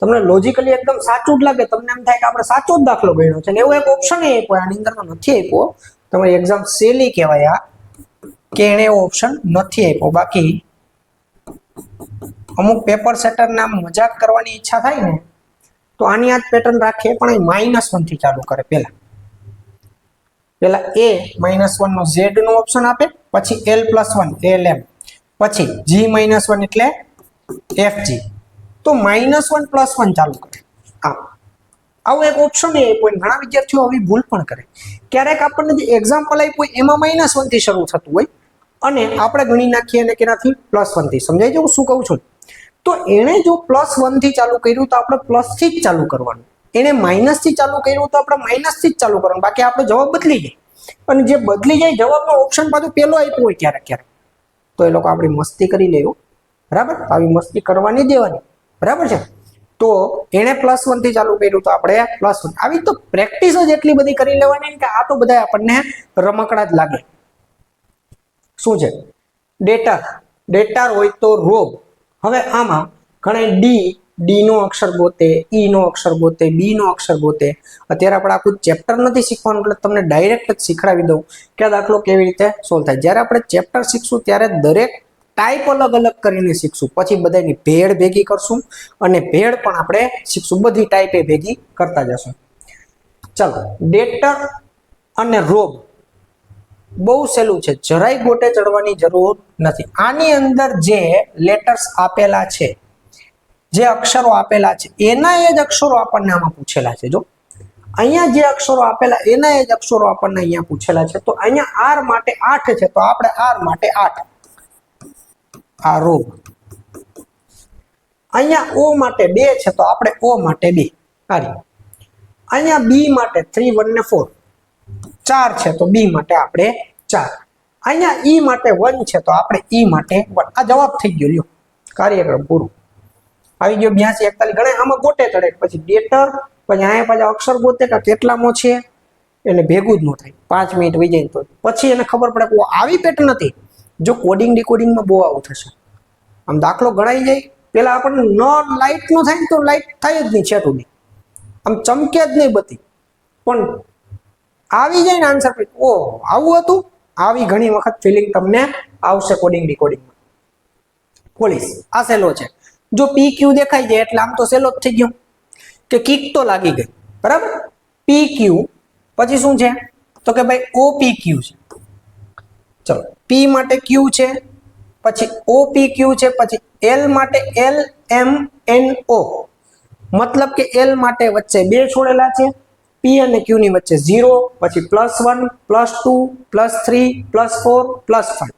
તમને લોજિકલી એકદમ સાચું જ લાગે, તમને એમ થાય કે આપણે સાચો જ દાખલો ગણ્યો છે ને એવો એક ઓપ્શન આપ્યો, આની અંદરમાં નથી આપ્યો. તમારી એક્ઝામ સેલી કહેવાય આ કે એને એવો ઓપ્શન નથી આપ્યો. બાકી અમુક પેપર સેટરને આમ મજાક કરવાની ઈચ્છા થાય ને તો આની આ જ પેટર્ન રાખીએ, પણ એ -1 થી ચાલુ કરે. પેલા A -1 નો Z નો ઓપ્શન આપે, પછી L+1 LM, પછી G -1 એટલે FG. તો -1 +1 ચાલુ કરે. આવું એક ઓપ્શન એ આપ્યો. ઘણા વિદ્યાર્થીઓ આવી ભૂલ પણ કરે. ક્યારેક આપણને જે એક્ઝામ્પલ આપ્યું એમાં -1 થી શરૂ થતું હોય અને આપણે ગણી નાખીએ અને કેનાથી +1 થી. સમજાય છે હું શું કહું છું? તો એણે જો +1 થી ચાલુ કર્યું તો આપણે પ્લસ થી જ ચાલુ કરવાનું. એને માઇનસ થી ચાલુ કર્યું તો આપણે માઇનસ થી જ ચાલુ કરવાનું. બાકી આપણો જવાબ બદલી જાય, અને જે બદલી જાય જવાબનો ઓપ્શન પાછું પેલો આપ્યો હોય ક્યારેક તો એ લોકો આપણી મસ્તી કરી લે. બરાબર? આવી મસ્તી કરવાની દેવાની. બરાબર છે? તો એને +1 થી ચાલુ કર્યું તો આપણે +1. આવી તો પ્રેક્ટિસ જ એટલી બધી કરી લેવાની કે આ તો બધા આપણને રમકડા જ લાગે. શું છે? ડેટા હોય તો રો. હવે આમાં ઘણા D નો અક્ષર ગોતે, E નો અક્ષર ગોતે, B નો અક્ષર ગોતે. અત્યારે આપણે આખું ચેપ્ટર નથી શીખવાનું એટલે તમને ડાયરેક્ટ જ શીખડાવી દઉં કે આ દાખલો કેવી રીતે સોલ્વ થાય. જ્યારે આપણે ચેપ્ટર શીખશું ત્યારે દરેક ટાઈપ અલગ અલગ કરીને શીખશું. પછી બધાની ભેળ ભેગી કરશું અને ભેળ પણ આપણે શીખશું. બધી ટાઈપે ભેગી કરતા જશું. ચાલો, ડેટર અને રોબ બહુ સહેલું છે, જરાય ગોટે ચડવાની જરૂર નથી. આની અંદર જે લેટર્સ આપેલા છે, જે અક્ષરો આપેલા છે, એના એ જ અક્ષરો આપણને આમાં પૂછેલા છે. જો અહીંયા જે અક્ષરો આપેલા એના એ જ અક્ષરો આપણને અહીંયા પૂછેલા છે. તો અહીંયા R માટે 8 છે તો આપણે R માટે 8 આ રો. અહીંયા O માટે 2 છે તો આપણે O માટે 2 આ. અહીંયા B માટે 3 1 ને 4 4 છે તો B માટે આપણે 4. અહીંયા E માટે 1 છે તો આપણે E માટે 1. આ જવાબ થઈ ગયો. લ્યો, કાર્યક્રમ પૂરો. આવી ગયો 82 41. ગણે આમાં ગોટે ચડે. પછી ડેટર, પછી અહીંયા પાછા અક્ષર ગોતે કે કેટલામો છે એને ભેગું જ ન થાય. 5 મિનિટ વહી જાય તો પછી એને ખબર પડે કે આવી પેટર્ન નથી. જો કોડિંગ ડીકોડિંગમાં બહુ આવું થશે. આમ દાખલો ગણાઈ જાય પેલા આપણને ન લાઇટ નો થાય તો લાઇટ થાય જ નહીં, છેટું નહીં, આમ ચમકે જ નહીં બધી. પણ આવી જાય ને આન્સર, ઓ આવું હતું. આવી ઘણી વખત ફિલિંગ તમને આવશે કોડિંગ ડીકોડિંગમાં. પોલીસ આ સહેલો છે. જો PQ દેખાઈ જાય એટલે આમ તો સહેલો જ થઈ ગયો કે કિક તો લાગી ગઈ. બરાબર? PQ પછી શું છે તો કે ભાઈ OPQ છે. ચલો, P માટે Q છે, પછી OPQ છે, પછી L માટે LMNO. મતલબ કે L માટે વચ્ચે 2 છોડેલા છે, P અને Q ની વચ્ચે 0, પછી +1 +2 +3 +4 +5.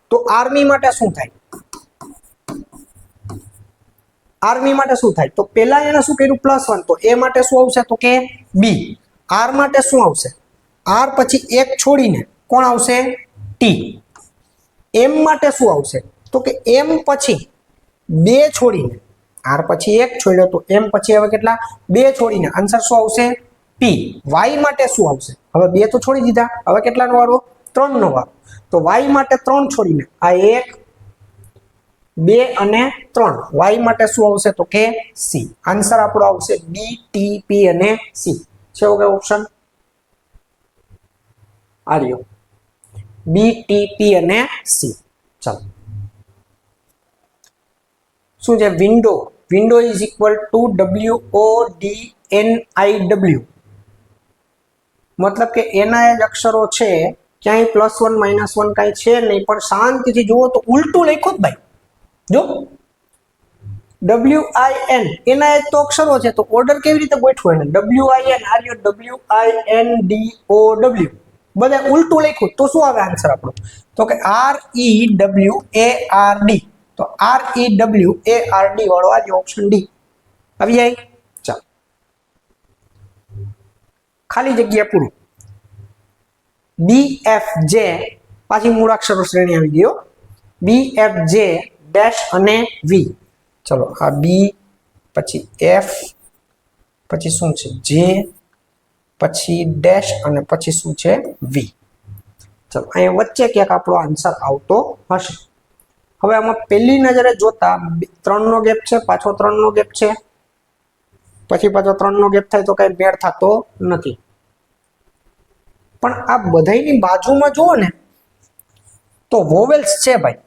તો આર્મી માટે શું થાય? આર્મી માટે શું થાય? તો પેલા એને શું કર્યું? +1. તો A માટે શું આવશે તો કે B. R માટે શું આવશે? R પછી 1 છોડીને કોણ આવશે? T. M માટે શું આવશે તો કે M પછી 2 છોડીને, R પછી 1 છોડ્યો તો M પછી હવે કેટલા? 2 છોડીને આન્સર શું આવશે? P. Y માટે શું આવશે? હવે 2 તો છોડી દીધા, હવે કેટલાનો વારો? 3 નો વારો. તો Y માટે 3 છોડીને આ 1 2 અને 3. Y માટે શું આવશે તો કે C. આન્સર આપણો આવશે D, T, P અને C. છે ઓકે ઓપ્શન આર્યો B, T, P અને C. ચાલો, શું છે? Window. Window is equal to WODNIW. મતલબ કે એના જ અક્ષરો છે ક્યાંય +1 -1 કાંઈ છે નહીં, પણ શાંતિથી જુઓ તો ઉલટું લખ્યું જ ભાઈ. જો WIN એના એક તો અક્ષરો છે, તો ઓર્ડર કેવી રીતે ગોઠવો એને? WIN WINDOW બધા ઉલટું લખ્યું તો શું આવે આન્સર આપણો? તો કે REWARD. તો REWARD વાળો આ ઓપ્શન ડી આવી જાય. ચાલો ખાલી જગ્યા પૂરું. BFJ પાછી મૂળાક્ષરો શ્રેણી આવી ગયો. BFJ ડેશ અને V. ચલો આ B પછી F પછી શું છે J પછી ડેશ અને પછી શું છે V. ચલો અહીંયા વચ્ચે ક્યાંક આપણો આન્સર આવતો હશે. હવે આમાં પહેલી નજરે જોતા 3 નો ગેપ છે, પાછો 3 નો ગેપ છે, પછી પાછો 3 નો ગેપ થાય તો કઈ મેળ થતો નથી. પણ આ બધાયની બાજુમાં જુઓ ને તો વોવેલ્સ છે ભાઈ.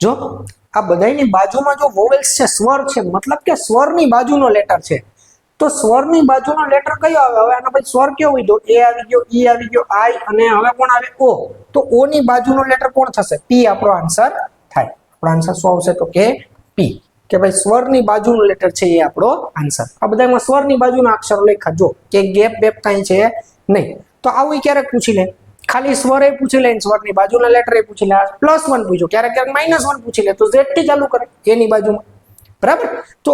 જો આ બધાયની બાજુમાં જો વોવેલ્સ છે, સ્વર છે, મતલબ કે સ્વરની બાજુનો લેટર છે. તો સ્વરની બાજુનો લેટર કયો આવે? હવે આના પછી સ્વર કયો હોય? એ આવી ગયો, ઈ આવી ગયો, આઈ, અને હવે કોણ આવે? ઓ. તો ઓ ની બાજુનો લેટર કોણ થશે? પી આપણો આન્સર થાય. આપણો આન્સર શું આવશે? તો કે પી. કે ભાઈ સ્વરની બાજુનો લેટર છે એ આપણો આન્સર. આ બધામાં સ્વરની બાજુના અક્ષરો લખ્યા. જો કે ગેપ બેપ કાંઈ છે નહીં. તો આવું ક્યારેક પૂછી લે, ખાલી સ્વર એ પૂછી લે, સ્વરની બાજુના લેટર એ પૂછી લે, +1 પૂછ્યો, ક્યારેક ક્યારેક -1 પૂછી લે, તો Z થી ચાલુ કરે એની બાજુમાં. બરાબર. તો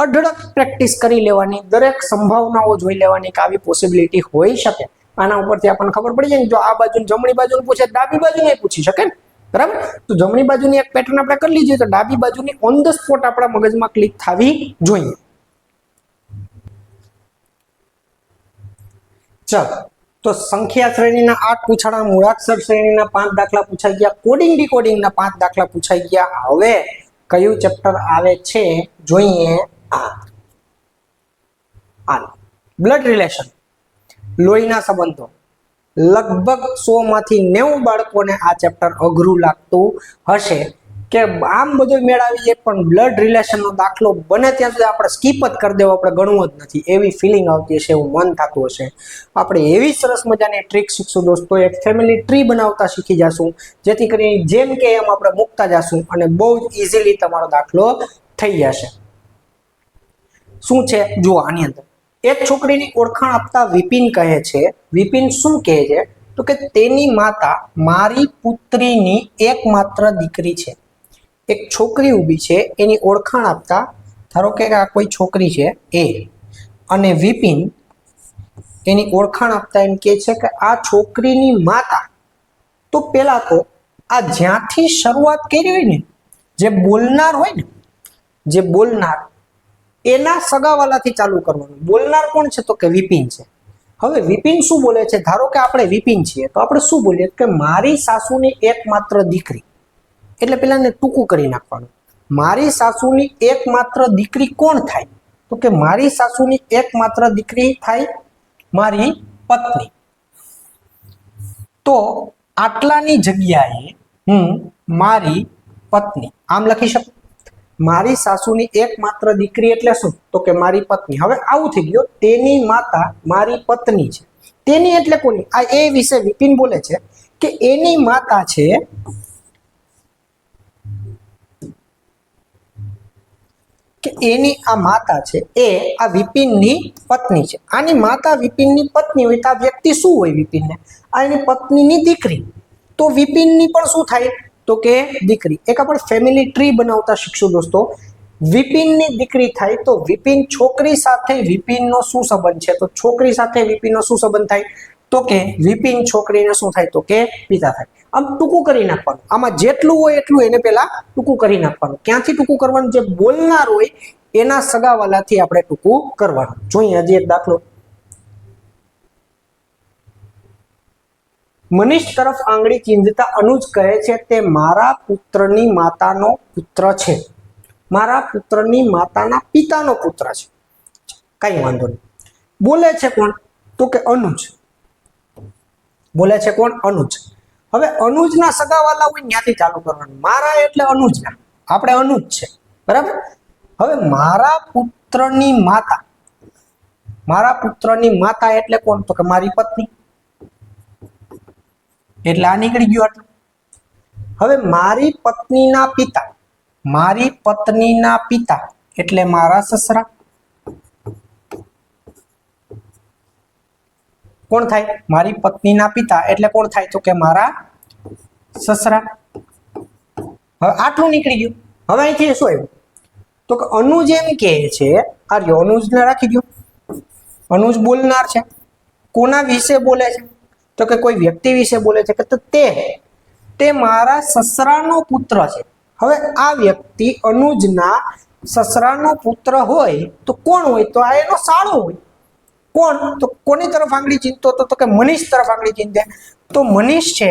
અઢળક પ્રેક્ટિસ કરી લેવાની, દરેક સંભાવનાઓ જોઈ લેવાની કે આવી પોસિબિલિટી હોઈ શકે. આના ઉપરથી આપણને ખબર પડી જાય ને, જો આ બાજુ જમણી બાજુનું પૂછે, ડાબી બાજુને પૂછી શકે ને. બરાબર. તો જમણી બાજુની એક પેટર્ન આપણે કરી લીધી, તો ડાબી બાજુની ઓન ધ સ્પોટ આપણા મગજમાં ક્લિક થવી જોઈએ. ચાલો તો સંખ્યા શ્રેણીના 8 પૂછાણા, મૂળાક્ષર શ્રેણીના 5 દાખલા પૂછાઈ ગયા, કોડિંગ ડીકોડિંગના 5 દાખલા પૂછાઈ ગયા. હવે કયું ચેપ્ટર આવે છે જોઈએ? આ બ્લડ રિલેશન, લોહીના સંબંધો. લગભગ 100 માંથી 90 બાળકોને આ ચેપ્ટર અઘરું લાગતું હશે કે આમ બધું મેળવી જાય, પણ બ્લડ રિલેશનનો દાખલો બને ત્યાં સુધી આપણે સ્કીપ જ કરી દેવો, આપણે ગણવું જ નથી એવી ફિલિંગ આવતી હશે, એવું મન થતું હશે. આપણે એવી સરસ મજાની ટ્રીક શીખશું દોસ્તો. એક ફેમિલી ટ્રી બનાવતા શીખી જશું, જેથી કરીને જેમ કે એમ આપણે મૂકતા જશું અને બહુ જ ઇઝીલી તમારો દાખલો થઈ જશે. શું છે જુઓ આની અંદર. એક છોકરીની ઓળખાણ આપતા વિપિન કહે છે, વિપિન શું કહે છે? તો કે તેની માતા મારી પુત્રીની એકમાત્ર દીકરી છે. એક છોકરી ઊભી છે, એની ઓળખાણ આપતા ધારો કે આ કોઈ છોકરી છે એ, અને વિપિન એની ઓળખાણ આપતા એમ કહે છે કે આ છોકરીની માતા. તો પેલા તો આ જ્યાંથી શરૂઆત કરી હોય ને, જે બોલનાર હોય ને, જે બોલનાર એના સગાવાલાથી ચાલુ કરવાનું. બોલનાર કોણ છે? તો કે વિપિન છે. હવે વિપિન શું બોલે છે? ધારો કે આપણે વિપિન છીએ, તો આપણે શું બોલીએ કે મારી સાસુની એકમાત્ર દીકરી. એટલે પેલાને ટૂંકું કરી નાખવાનું. મારી સાસુની એકમાત્ર દીકરી કોણ થાય? તો કે મારી સાસુની એકમાત્ર દીકરી થાય મારી પત્ની. તો આટલાની જગ્યાએ હું મારી પત્ની આમ લખી શકું. મારી સાસુની એકમાત્ર દીકરી એટલે શું? તો કે મારી પત્ની. હવે આવું થઈ ગયું, તેની માતા મારી પત્ની છે. તેની એટલે કોની? આ એ વિશે વિપિન બોલે છે કે એની માતા છે, કે એની આ માતા છે એ આ વિપિનની પત્ની છે. આની માતા વિપિનની પત્ની હોય તો આ વ્યક્તિ શું હોય? વિપિનને આ એની પત્નીની દીકરી. તો વિપિનની પણ શું થાય? તો કે દીકરી. એક આપણે ફેમિલી ટ્રી બનાવતા શીખશું દોસ્તો. વિપિનની દીકરી થાય તો વિપિન છોકરી સાથે વિપિનનો શું સંબંધ છે? તો છોકરી સાથે વિપિનનો શું સંબંધ થાય? તો કે વિપિન છોકરીને શું થાય? તો કે પિતા થાય. આમ ટૂંકું કરી નાખવાનું. આમાં જેટલું હોય એટલું એને પહેલા ટૂંકું કરી નાખવાનું. ક્યાંથી ટૂંકું કરવાનું? જે બોલનાર હોય એના સગાવાલાથી આપણે ટૂંકું કરવાનું. જોઈએ હજી એક દાખલો. મનીષ તરફ આંગળી ચીંધતા અનુજ કહે છે તે મારા પુત્રની માતાનો પુત્ર છે. મારા પુત્રની માતાના પિતાનો પુત્ર છે. કઈ વાંધો નહીં. બોલે છે કોણ? તો કે અનુજ. બોલે છે કોણ? અનુજ. હવે અનુજના સગાવાલા હોય ત્યાંથી ચાલુ કરવાનું. મારા એટલે અનુજના, આપણે અનુજ છે. બરાબર. હવે મારા પુત્રની માતા, મારા પુત્રની માતા એટલે કોણ? તો કે મારી પત્ની. એટલે આ નીકળી ગયું આટલું. હવે મારી પત્નીના પિતા એટલે મારા સસરા. કોણ થાય? મારી પત્નીના પિતા એટલે કોણ થાય? તો કે મારા સસરા. હવે આટલું નીકળી ગયું. હવે અહીંથી શું આવ્યું? તો કે અનુજ એમ કહે છે, આ રહ્યો અનુજને રાખી દો. અનુજ બોલનાર છે. કોના વિશે બોલે છે? તો કે કોઈ વ્યક્તિ વિશે બોલે છે કે તો તે મારા સસરાનો પુત્ર છે. હવે આ વ્યક્તિ અનુજના સસરાનો પુત્ર હોય તો કોણ હોય? તો આ એનો સાળો હોય. કોણ? તો કોની તરફ આંગળી ચીંધતો હતો? તો કે મનીષ તરફ આંગળી ચીંધે. તો મનીષ છે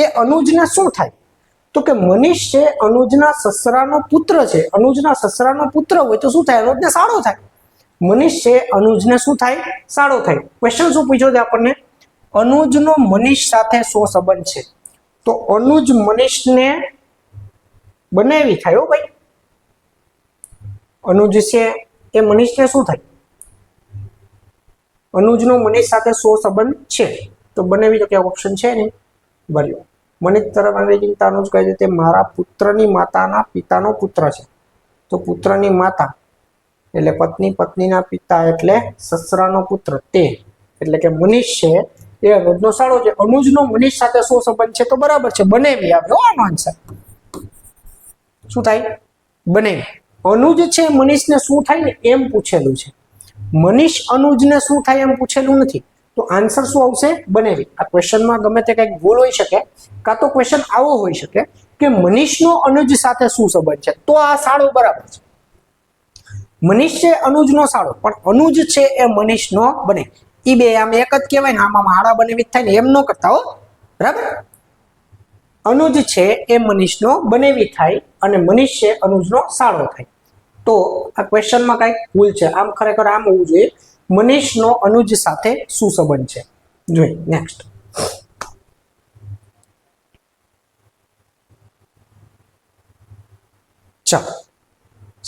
એ અનુજને શું થાય? તો કે મનીષ છે અનુજના સસરાનો પુત્ર છે. અનુજના સસરાનો પુત્ર હોય તો શું થાય? અનુજને સાળો થાય. મનીષ છે અનુજને શું થાય? સાળો થાય. ક્વેશ્ચન શું પૂછ્યો છે આપણને? અનુજનો મનીષ સાથે શું સંબંધ છે? તો અનુજ મનીષને બનાવી થાય. હો ભાઈ, અનુજ છે એ મનીષને શું થાય? અનુજનો મનીષ સાથે શું સંબંધ છે? તો બનાવી તો કે ઓપ્શન છે ને ભર્યો. મનીષ તરફ અંગ્રેજી અનુજ કહે છે તે મારા પુત્રની માતાના પિતાનો પુત્ર છે. તો પુત્રની માતા એટલે પત્ની, પત્નીના પિતા એટલે સસરાનો પુત્ર, તે એટલે કે મનીષ છે એ અનુજનો સાળો છે. અનુજનો મનીષ સાથે શું સંબંધ છે? તો બરાબર છે, બનેવી આવ્યો આનો આન્સર. શું થાય? બનેવી. અનુજ છે મનીષને શું થાય ને એમ પૂછેલું છે. મનીષ અનુજને શું થાય એમ પૂછેલું નથી. તો આન્સર શું આવશે? બનેવી. આ ક્વેશ્ચનમાં ગમે તે કંઈક ભૂલ હોઈ શકે, કાં તો ક્વેશ્ચન આવો હોઈ શકે કે મનીષનો અનુજ સાથે શું સંબંધ છે, તો આ સાળો બરાબર છે. મનીષ છે અનુજનો સાળો, પણ અનુજ છે એ મનીષનો બને. એ બે આમ એક જ કહેવાય ને, આમાં હાડા બનેવી થાય ને એમ ન કરતા હો. બરાબર? અનુજ છે એ મનીષનો બનેવી થાય અને મનીષ છે અનુજનો સાળો થાય. તો આ ક્વેશ્ચનમાં કઈક ભૂલ છે. આમ ખરેખર આમ હોવું જોઈએ, મનીષનો અનુજ સાથે શું સંબંધ છે. જોઈએ નેક્સ્ટ. ચાલો,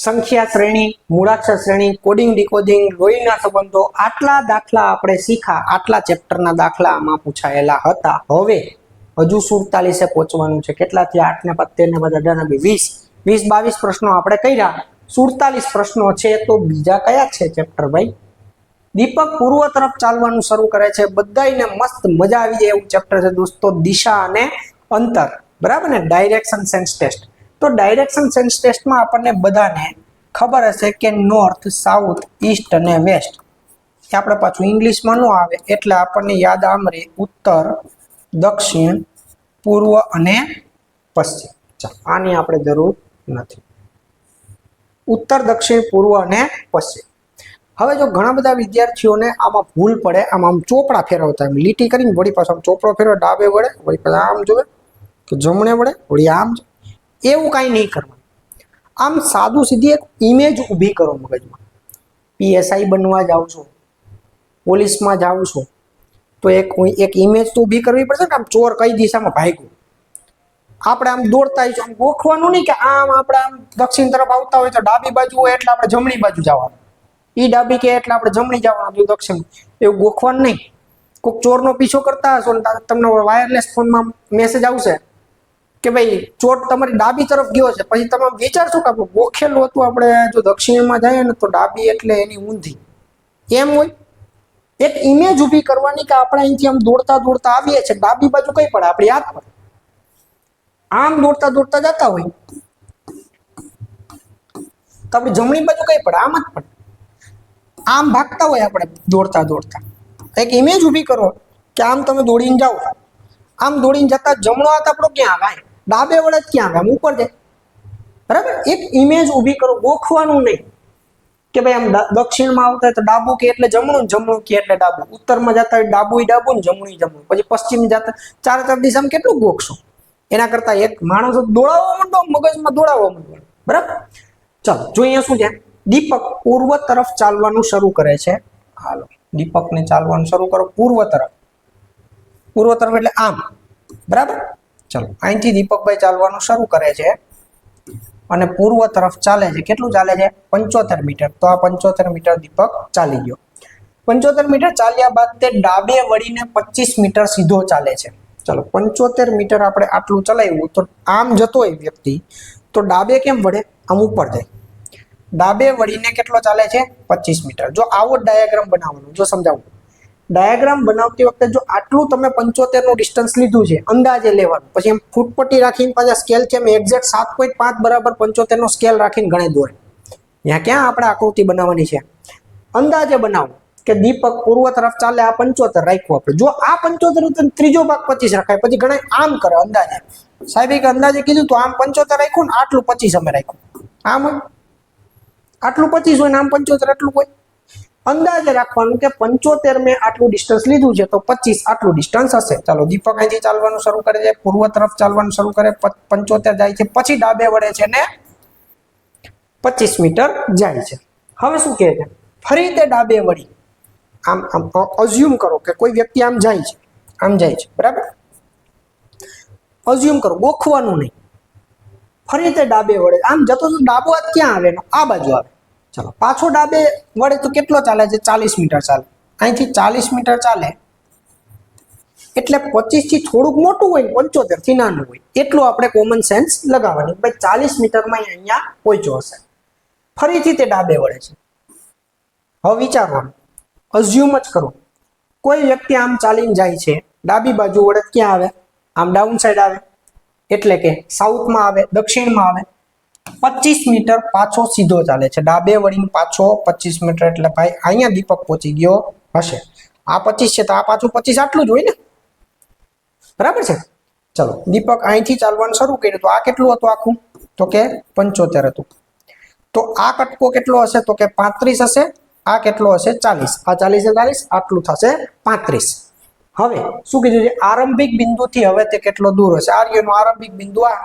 સંખ્યા શ્રેણી, મૂળાક્ષર શ્રેણી, કોડિંગ ડીકોડિંગ, લોહીના સંબંધો, આટલા દાખલા આપણે શીખા. આટલા ચેપ્ટરના દાખલા આમાં પૂછાયેલા હતા. હવે હજુ 47 પહોંચવાનું છે. કેટલા થયા? 8 ને 15 ને બધા 20-22 પ્રશ્નો આપણે કર્યા. 47 પ્રશ્નો છે. તો બીજા કયા છે ચેપ્ટર ભાઈ? દીપક પૂર્વ તરફ ચાલવાનું શરૂ કરે છે. બધાને મસ્ત મજા આવી જાય એવું ચેપ્ટર છે દોસ્તો. દિશા અને અંતર, બરાબર ને? Direction sense test. તો ડાયરેક્શન સેન્સ ટેસ્ટમાં આપણને બધાને ખબર હશે કે નોર્થ, સાઉથ, ઈસ્ટ અને વેસ્ટ. આપણે પાછું ઇંગ્લિશમાં ન આવે એટલે આપણને યાદ આમ રહે ઉત્તર, દક્ષિણ, પૂર્વ અને પશ્ચિમ. ચાલો, આની આપણે જરૂર નથી. ઉત્તર, દક્ષિણ, પૂર્વ અને પશ્ચિમ. હવે જો ઘણા બધા વિદ્યાર્થીઓને આમાં ભૂલ પડે, આમ ચોપડા ફેરવતા, એમ લીટી કરીને વળી પાછો આમ ચોપડો ફેરવે, ડાબે વળે વળી પાછા આમ જોવે કે જમણે વળે વળી આમ, એવું કાંઈ નહીં કરવાનું. આમ સાદું સીધી એક ઇમેજ ઊભી કરો મગજમાં. પીએસઆઈ બનવા જાઓ છો, પોલીસમાં જાઓ છો, તો એક ઇમેજ તો ઊભી કરવી પડશે કે આમ ચોર કઈ દિશામાં ભાગ્યું. આપણે આમ દોડતા આવીશું, આમ ગોખવાનું નહીં કે આમ આપણે આમ દક્ષિણ તરફ આવતા હોય તો ડાબી બાજુ હોય એટલે આપણે જમણી બાજુ જવાનું, ઈ ડાબી કે એટલે આપણે જમણી જવાનું, દક્ષિણ. એવું ગોખવાનું નહીં. કોઈક ચોરનો પીછો કરતા હશો ને તમને વાયરલેસ ફોનમાં મેસેજ આવશે કે ભાઈ ચોર તમારી ડાબી તરફ ગયો છે, પછી તમે વિચારશો કે આપણે ગોખેલું હતું, આપણે જો દક્ષિણમાં જઈએ ને તો ડાબી એટલે એની ઊંધી, એમ હોય. એક ઇમેજ ઊભી કરવાની કે આપણે અહીંથી આમ દોડતા દોડતા આવીએ છીએ, ડાબી બાજુ કઈ પડે? આપણી હાથ પર. આમ દોડતા દોડતા જતા હોય તો આપણી જમણી બાજુ કઈ પડે? આમ જ પડે. આમ ભાગતા હોય આપણે દોડતા દોડતા, એક ઇમેજ ઊભી કરો કે આમ તમે દોડીને જાઓ, આમ દોડીને જતા જમણો હાથ આપણો ક્યાં આવે? ડાબે વડે જ ક્યાં આવે? ઉપર જાય. બરાબર? એક ઇમેજ ઊભી કરો, ગોખવાનું નહીં કે ભાઈ આમ દક્ષિણમાં આવતા હોય તો ડાબુ કે એટલે જમણું, જમણું કે એટલે ડાબુ, ઉત્તરમાં જતા હોય ડાબુ ડાબુ ને જમણું જમણું, પછી પશ્ચિમ જતા ચારે ચાર દિશામાં કેટલું ગોખશો? એના કરતા એક માણસ દોડાવવા માંડો, મગજમાં દોડાવવા માંડો. બરાબર? ચાલો, જો અહીંયા શું છે? દીપક પૂર્વ તરફ ચાલવાનું શરૂ કરે છે. હાલો, દીપકને ચાલવાનું શરૂ કરો પૂર્વ તરફ. પૂર્વ તરફ એટલે આમ. બરાબર? ચલો, અહીંથી દીપકભાઈ ચાલવાનું શરૂ કરે છે અને પૂર્વ તરફ ચાલે છે. કેટલું ચાલે છે? 75 મીટર. તો આ 75 મીટર દીપક ચાલી ગયો. 75 મીટર ચાલ્યા બાદ તે ડાબે વળીને 25 મીટર સીધો ચાલે છે. ચલો 75 મીટર આપણે આટલું ચલાવ્યું, તો આમ જતો હોય વ્યક્તિ તો ડાબે કેમ વળે? આમ ઉપર જાય. ડાબે વળીને કેટલો ચાલે છે? 25 મીટર. જો આવો ડાયાગ્રામ બનાવવાનો, જો સમજાવું, ડાયાગ્રામ બનાવતી વખતે જો આટલું તમે 75 નું ડિસ્ટન્સ લીધું છે, અંદાજે લેવાનું, પછી એમ ફૂટપટ્ટી રાખીને પાછા સ્કેલ છે એમ એક્ઝેક્ટ 7.5 બરાબર 75 નો સ્કેલ રાખીને ગણે દોરે. ત્યાં ક્યાં આપણે આકૃતિ બનાવવાની છે? અંદાજે બનાવો કે દીપક પૂર્વ તરફ ચાલે, આ 75 રાખ્યું આપણે. જો આ 75 ત્રીજો ભાગ 25 રખાય, પછી ઘણા આમ કરે અંદાજે. સાહેબ કે અંદાજે કીધું તો આમ 75 રાખ્યું ને આટલું 25 અમે રાખ્યું. આમ આટલું 25 હોય ને આમ 75 આટલું હોય. અંદાજે રાખવાનું કે 75 મેં આટલું ડિસ્ટન્સ લીધું છે તો 25 આટલું ડિસ્ટન્સ હશે. ચાલો દીપક અહીંથી ચાલવાનું શરૂ કરે છે, પૂર્વ તરફ ચાલવાનું શરૂ કરે, 75 જાય છે, પછી ડાબે વળે છે ને 25 મીટર જાય છે. હવે શું કહે છે? ફરી તે ડાબે વળી આમ અઝ્યુમ કરો કે કોઈ વ્યક્તિ આમ જાય છે, આમ જાય છે, બરાબર? અઝ્યુમ કરો, ગોખવાનું નહીં. ફરી તે ડાબે વળે, આમ જતો તો ડાબો હાથ ક્યાં આવે? આ બાજુ આવે. ચલો પાછો ડાબે વળે તો કેટલો ચાલે છે? 40 મીટર ચાલે. અહીંથી 40 મીટર ચાલે એટલે 25 થી થોડુંક મોટું હોય, 75 થી નાનું હોય, એટલું આપણે કોમન સેન્સ લગાવવાની. ભાઈ 40 મીટરમાં અહીંયા પહોંચ્યો હશે. ફરીથી તે ડાબે વળે છે. હવે વિચારવાનું, અઝ્યુમ જ કરો, કોઈ વ્યક્તિ આમ ચાલીને જાય છે, ડાબી બાજુ વળે ક્યાં આવે? આમ ડાઉન સાઈડ આવે, એટલે કે સાઉથમાં આવે, દક્ષિણમાં આવે. 25 મીટર પાછો સીધો ચાલે છે, ડાબે વળીને પાછો 25 મીટર, એટલે ભાઈ અહીંયા દીપક પહોંચી ગયો હશે. આ 25 છે તો આ પાછું 25 આટલું જ હોય ને, બરાબર છે? ચલો દીપક અહીંથી ચાલવાનું શરૂ કર્યું તો આ કેટલું હતું આખું? તો કે 75 હતું. તો આ કટકો કેટલો હશે? તો કે 35 હશે. આ કેટલો હશે? 40. આ 40 છે 40, આટલું થશે 35. હવે શું કીધું છે? આરંભિક બિંદુથી હવે તે કેટલો દૂર હશે? આર્યનો આરંભિક બિંદુ આ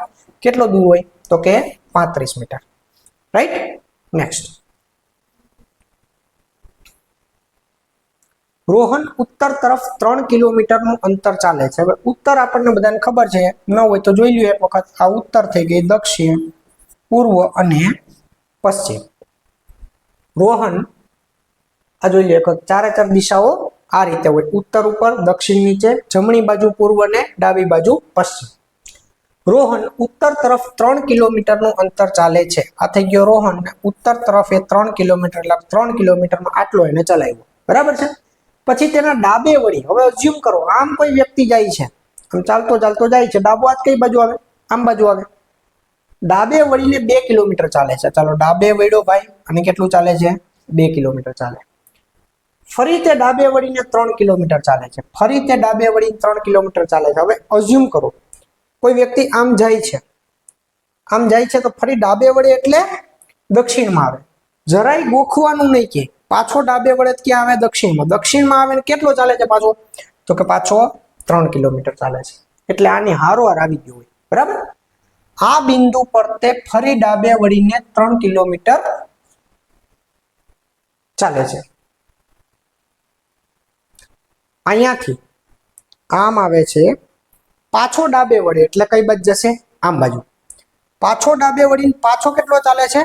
કેટલો દૂર હોય? તો કે 35 મીટર. રાઈટ? નેક્સ્ટ, રોહન ઉત્તર તરફ 3 કિલોમીટરનું અંતર ચાલે છે. હવે ઉત્તર આપણને બધાને ખબર છે, ન હોય તો જોઈ લ્યો એક વખત. આ ઉત્તર થઈ ગઈ, દક્ષિણ, પૂર્વ અને પશ્ચિમ. રોહન આ જોઈ લો, એક ચારે ચાર દિશાઓ આ રીતે હોય, ઉત્તર ઉપર, દક્ષિણ નીચે, જમણી બાજુ પૂર્વ અને ડાબી બાજુ પશ્ચિમ. રોહન ઉત્તર તરફ 3 કિલોમીટરનું અંતર ચાલે છે. આ થઈ ગયો રોહન. ઉત્તર તરફ એ 3 કિલોમીટર, એટલે 3 કિલોમીટરમાં આટલો એને ચલાવ્યો, બરાબર છે? પછી તેના ડાબે વળી, હવે અઝ્યુમ કરો આમ કોઈ વ્યક્તિ જાય છે, આમ ચાલતો ચાલતો જાય છે, ડાબો હાથ કઈ બાજુ આવે? આમ બાજુ આવે. ડાબે વળીને 2 કિલોમીટર ચાલે છે. ચાલો ડાબે વળ્યો ભાઈ, અને કેટલું ચાલે છે? 2 કિલોમીટર ચાલે. ફરી તે ડાબે વળીને 3 કિલોમીટર ચાલે છે. ફરી તે ડાબે વળીને 3 કિલોમીટર ચાલે છે. હવે અઝ્યુમ કરો કોઈ વ્યક્તિ આમ જાય છે, આમ જાય છે તો ફરી ડાબે વળે એટલે દક્ષિણમાં આવે. જરાય ગોખવાનું નહીં કે પાછો ડાબે વળે ક્યાં આવે? દક્ષિણમાં. દક્ષિણમાં આવે ને કેટલો ચાલે છે પાછો? તો કે પાછો 3 કિલોમીટર ચાલે છે. એટલે આની હારોહાર આવી ગયું હોય, બરાબર? આ બિંદુ પર તે ફરી ડાબે વળીને 3 કિલોમીટર ચાલે છે. અહીંયાથી આમ આવે છે, પાછો ડાબે વળે એટલે કઈ બાજુ જશે? આમ બાજુ. પાછો ડાબે વળીને પાછો કેટલો ચાલે છે?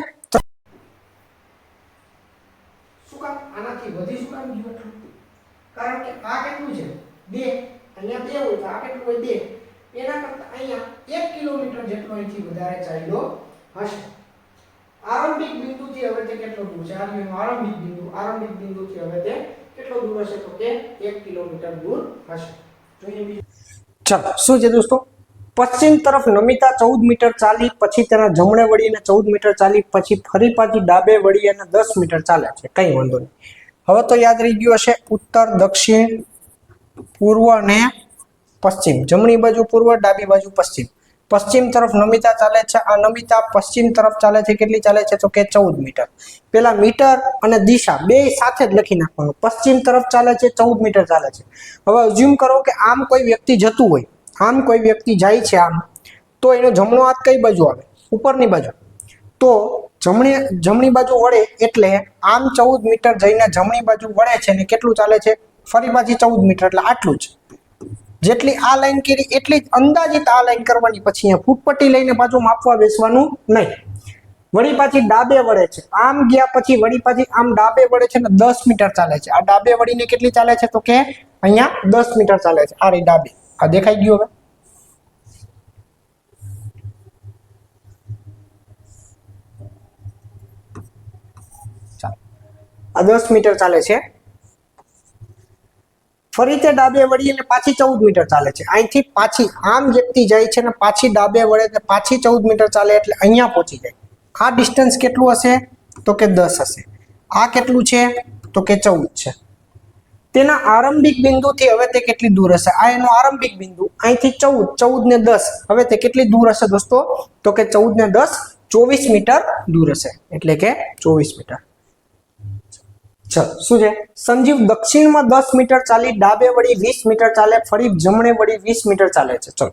શું કામ આનાથી વધી શું કામ ગયું? કારણ કે આ કેટલું છે? 2. અહીંયા 2 હોય તો આ કેટલું હોય? 2. એના કરતા અહીંયા 1 કિલોમીટર જેટલો અહીંથી વધારે ચાલ્યો હશે. આરંભિક બિંદુથી હવે તે કેટલો દૂર છે? આરંભિક બિંદુથી હવે તે કેટલો દૂર હશે? તો કે 1 કિલોમીટર દૂર હશે. જોઈએ ચાલો શું છે દોસ્તો? પશ્ચિમ તરફ નમિતા 14 મીટર ચાલી, પછી તેના જમણે વળીને 14 મીટર ચાલી, પછી ફરી પાછી ડાબે વળી અને 10 મીટર ચાલે છે. કઈ વાંધો નહીં. હવે તો યાદ રહી ગયું હશે, ઉત્તર, દક્ષિણ, પૂર્વ અને પશ્ચિમ. જમણી બાજુ પૂર્વ, ડાબી બાજુ પશ્ચિમ. પશ્ચિમ તરફ નમિતા ચાલે છે. આ નમિતા પશ્ચિમ તરફ ચાલે છે. કેટલી ચાલે છે? તો કે 14 મીટર. પેલા મીટર અને દિશા બે સાથે જ લખી નાખવાનું. પશ્ચિમ તરફ ચાલે છે, 14 મીટર ચાલે છે. હવે અઝ્યુમ કરો કે આમ કોઈ વ્યક્તિ જતું હોય, આમ કોઈ વ્યક્તિ જાય છે આમ, તો એનો જમણો હાથ કઈ બાજુ આવે? ઉપરની બાજુ. તો જમણી બાજુ વળે એટલે આમ 14 મીટર જઈને જમણી બાજુ વળે છે ને કેટલું ચાલે છે? ફરી પાછી 14 મીટર, એટલે આટલું જ. જેટલી આ લાઈન કરી એટલી જ અંદાજિત આ લાઈન કરવાની. પછી અહીંયા ફૂટપટ્ટી લઈને પાછું માપવા બેસવાનું નહીં. વળી પાછી ડાબે વળે છે, આમ ગયા પછી વળી પાછી આમ ડાબે વળે છે ને 10 મીટર ચાલે છે. આ ડાબે વળીને કેટલી ચાલે છે? તો કે અહીંયા 10 મીટર ચાલે છે. આ રહી ડાબે. આ દેખાઈ ગયું હવે? આ 10 મીટર ચાલે છે. ફરી તે ડાબે વળી અને પાછી 14 મીટર ચાલે છે. અહીંથી પાછી આમ વ્યક્તિ જાય છે અને પાછી ડાબે વળે એટલે પાછી 14 મીટર ચાલે એટલે અહીંયા પહોંચી જાય. આ ડિસ્ટન્સ કેટલું હશે? તો કે 10 હશે. આ કેટલું છે? તો કે 14 છે. તેના આરંભિક બિંદુથી હવે તે કેટલી દૂર હશે? આ એનો આરંભિક બિંદુ, અહીંથી 14 ને 10, હવે તે કેટલી દૂર હશે દોસ્તો? તો કે 14 ને 10 24 મીટર દૂર હશે, એટલે કે 24 મીટર. ચલો શું છે? સંજીવ દક્ષિણમાં 10 મીટર ચાલી ડાબે વળી 20 મીટર ચાલે, ફરી જમણે વળી 20 મીટર ચાલે છે. ચલો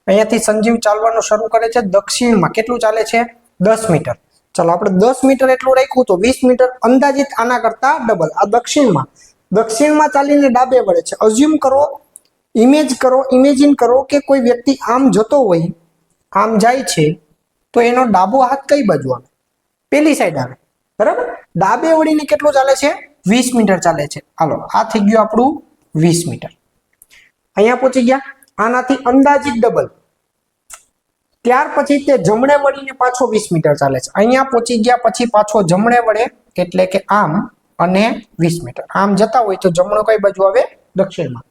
અહીંયાથી સંજીવ ચાલવાનું શરૂ કરે છે. દક્ષિણમાં કેટલું ચાલે છે? 10 મીટર. ચલો આપણે 10 મીટર એટલું રાખ્યું તો 20 મીટર અંદાજિત આના કરતા ડબલ. આ દક્ષિણમાં ચાલીને ડાબે વળે છે. અઝ્યુમ કરો, ઇમેજિન કરો કે કોઈ વ્યક્તિ આમ જતો હોય, આમ જાય છે, તો એનો ડાબો હાથ કઈ બાજુ આવે? પેલી સાઈડ આવે, બરાબર? ડાબે વળીને કેટલું ચાલે છે? 20 મીટર ચાલે છે. હાલો, આ થઈ ગયું આપણું 20 મીટર. અહીંયા પહોંચી ગયા, આનાથી અંદાજિત ડબલ. ત્યાર પછી તે જમણે વળીને પાછો 20 મીટર ચાલે છે. અહીંયા પહોંચી ગયા પછી પાછો જમણે વળે એટલે કે આમ, અને 20 મીટર. આમ જતા હોય તો જમણો કઈ બાજુ આવે? દક્ષિણમાં.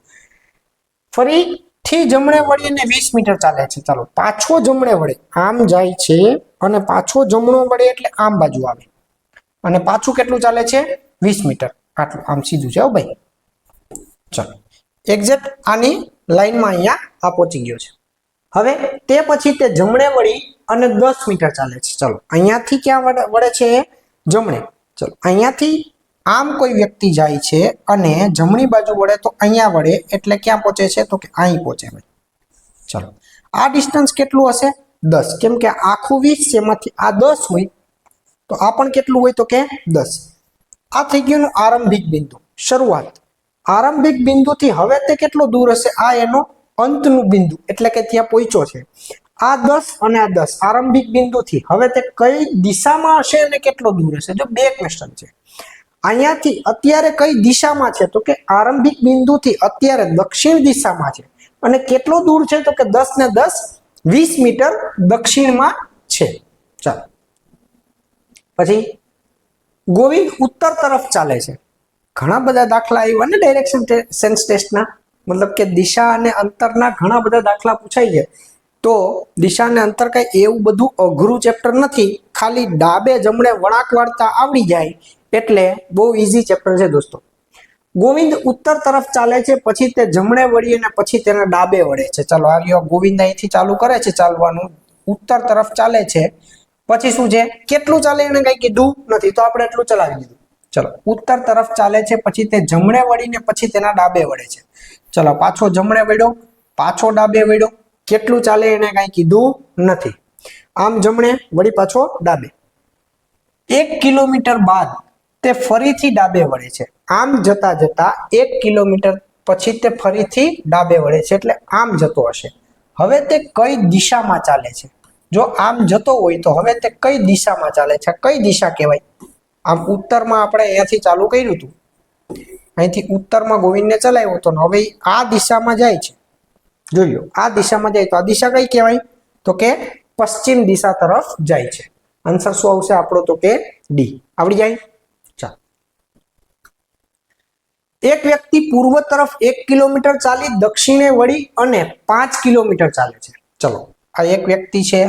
ફરીથી જમણે વળીને 20 મીટર ચાલે છે. ચાલો પાછો જમણે વળે, આમ જાય છે અને પાછો જમણો વળે એટલે આમ બાજુ આવે, અને પાછું કેટલું ચાલે છે? 20 મીટર. આટલું આમ સીધું છે. ભાઈ ચલો એક્ઝેક્ટ આની લાઈનમાં અહીંયા આ પહોંચી ગયો છે. હવે તે પછી તે જમણે વળી અને 10 મીટર ચાલે છે. ચલો અહીંયાથી ક્યાં વળે છે? જમણે. ચલો અહીંયાથી આમ કોઈ વ્યક્તિ જાય છે અને જમણી બાજુ વળે તો અહીંયા વળે એટલે ક્યાં પહોંચે છે? તો કે અહીં પહોંચે. ચલો આ ડિસ્ટન્સ કેટલું હશે? 10. કેમ કે આખું 20 છે, એમાંથી આ 10 હોય તો આ પણ કેટલું હોય? તો કે 10. આ થઈ ગયું આરંભિક બિંદુ, શરૂઆત. આરંભિક બિંદુથી હવે તે કેટલો દૂર હશે? આ એનો અંતનું બિંદુ, એટલે કે ત્યાં પહોંચ્યો છે. આ 10 અને આ 10 આરંભિક બિંદુથી હવે તે કઈ દિશામાં હશે અને કેટલો દૂર હશે? જો બે ક્વેશ્ચન છે. અહીંયાથી અત્યારે કઈ દિશામાં છે? તો કે આરંભિક બિંદુથી અત્યારે દક્ષિણ દિશામાં છે. અને કેટલો દૂર છે? તો કે 10 ને 10 20 મીટર દક્ષિણમાં છે. ચાલો પછી ગોવિંદ ઉત્તર તરફ ચાલે છે. ઘણા બધા દાખલા આવ્યા ને ડાયરેક્શન સેન્સ ટેસ્ટના, મતલબ કે દિશા અને અંતરના ઘણા બધા દાખલા પૂછાય છે. તો દિશા અને અંતર કઈ એવું બધું અઘરું ચેપ્ટર નથી, ખાલી ડાબે જમણે વળાંક વાળતા આવડી જાય એટલે બહુ ઈઝી ચેપ્ટર છે દોસ્તો. ગોવિંદ ઉત્તર તરફ ચાલે છે, પછી તે જમણે વળી અને પછી તેના ડાબે વળે છે. ચાલો આ રહ્યો ગોવિંદ અહીંથી ચાલુ કરે છે ચાલવાનું, ઉત્તર તરફ ચાલે છે. પછી શું છે? કેટલું ચાલે એને કઈ કીધું નથી, તો આપણે એટલું ચલાવી દીધું. ચલો ઉત્તર તરફ ચાલે છે, પછી તે જમણે વળીને પછી તેના ડાબે વળે છે. ચલો પાછો જમણે વળ્યો, પાછો ડાબે વળ્યો. કેટલું ચાલે એને કઈ કીધું નથી. આમ જમણે વળી પાછો ડાબે. 1 કિલોમીટર બાદ તે ફરીથી ડાબે વળે છે. આમ જતા જતા 1 કિલોમીટર પછી તે ફરીથી ડાબે વળે છે, એટલે આમ જતો હશે. હવે તે કઈ દિશામાં ચાલે છે? જો આમ જતો હોય તો હવે તે કઈ દિશામાં ચાલે છે? કઈ દિશા કહેવાય? આમ ઉત્તરમાં આપણે અહીંયાથી ચાલુ કર્યું હતું, અહીંથી ઉત્તરમાં ગોવિંદને ચલાવ્યો હતો, હવે આ દિશામાં જાય છે. જોયો આ દિશામાં જાય તો આ દિશા કઈ કહેવાય? તો કે પશ્ચિમ દિશા તરફ જાય છે. આન્સર શું આવશે આપણો? તો કે ડી. આવડી જાય? ચાલો એક વ્યક્તિ પૂર્વ તરફ 1 કિલોમીટર ચાલી દક્ષિણે વળી અને 5 કિલોમીટર ચાલે છે. ચલો આ એક વ્યક્તિ છે,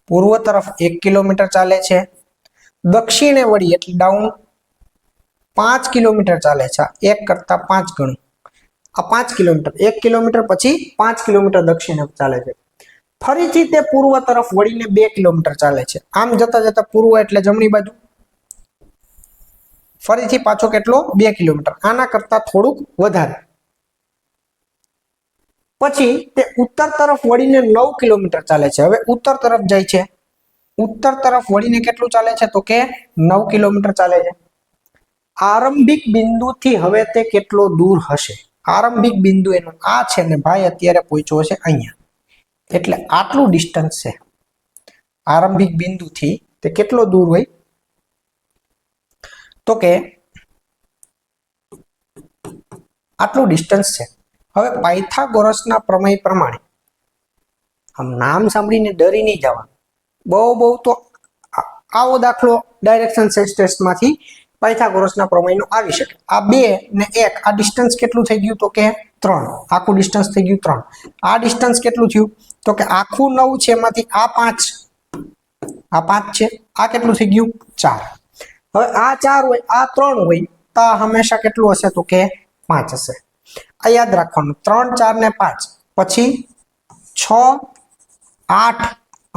પૂર્વ તરફ 1 કિલોમીટર ચાલે છે, દક્ષિણે વળી એટલે ડાઉન 5 કિલોમીટર ચાલે છે. 1 કરતા 5 ગણું. આ 5 કિલોમીટર, 1 કિલોમીટર પછી 5 કિલોમીટર દક્ષિણે ચાલે છે. ફરીથી તે પૂર્વ તરફ વળીને 2 કિલોમીટર ચાલે છે. આમ જતા જતા પૂર્વ એટલે જમણી બાજુ, ફરીથી પાછો કેટલો? 2 કિલોમીટર. આના કરતા થોડુંક વધારે. પછી તે ઉત્તર તરફ વળીને 9 કિલોમીટર ચાલે છે. હવે ઉત્તર તરફ જાય છે, ઉત્તર તરફ વળીને કેટલું ચાલે છે? તો કે 9 કિલોમીટર ચાલે છે. આરંભિક બિંદુથી હવે તે કેટલો દૂર હશે? આરંભિક બિંદુ એનું આ છે ને ભાઈ, અત્યારે પહોંચ્યો છે અહીંયા, એટલે આટલું ડિસ્ટન્સ છે. આરંભિક બિંદુથી તે કેટલો દૂર હોય? તો કે આટલું ડિસ્ટન્સ છે. હવે પાયથાગોરસના પ્રમેય પ્રમાણે આમ નામ સાંભળીને ડરી નહીં જવા. બહુ તો આવો દાખલો ડાયરેક્શન સેન્સ ટેસ્ટમાંથી પાયથાગોરસના પ્રમેયનો આવી શકે. આ 2 ને 1 આ ડિસ્ટન્સ કેટલું થઈ ગયું? તો કે 3. આખું ડિસ્ટન્સ થઈ ગયું 3. આ ડિસ્ટન્સ કેટલું થયું? તો કે આખું 9 છે, એમાંથી આ 5, આ 5 છે, આ કેટલું થઈ ગયું? 4. હવે આ 4 હોય, આ 3 હોય, તો આ હંમેશા કેટલું હશે? તો કે 5 હશે. આ યાદ રાખવાનું. 3, 4 ને 5, પછી 6, 8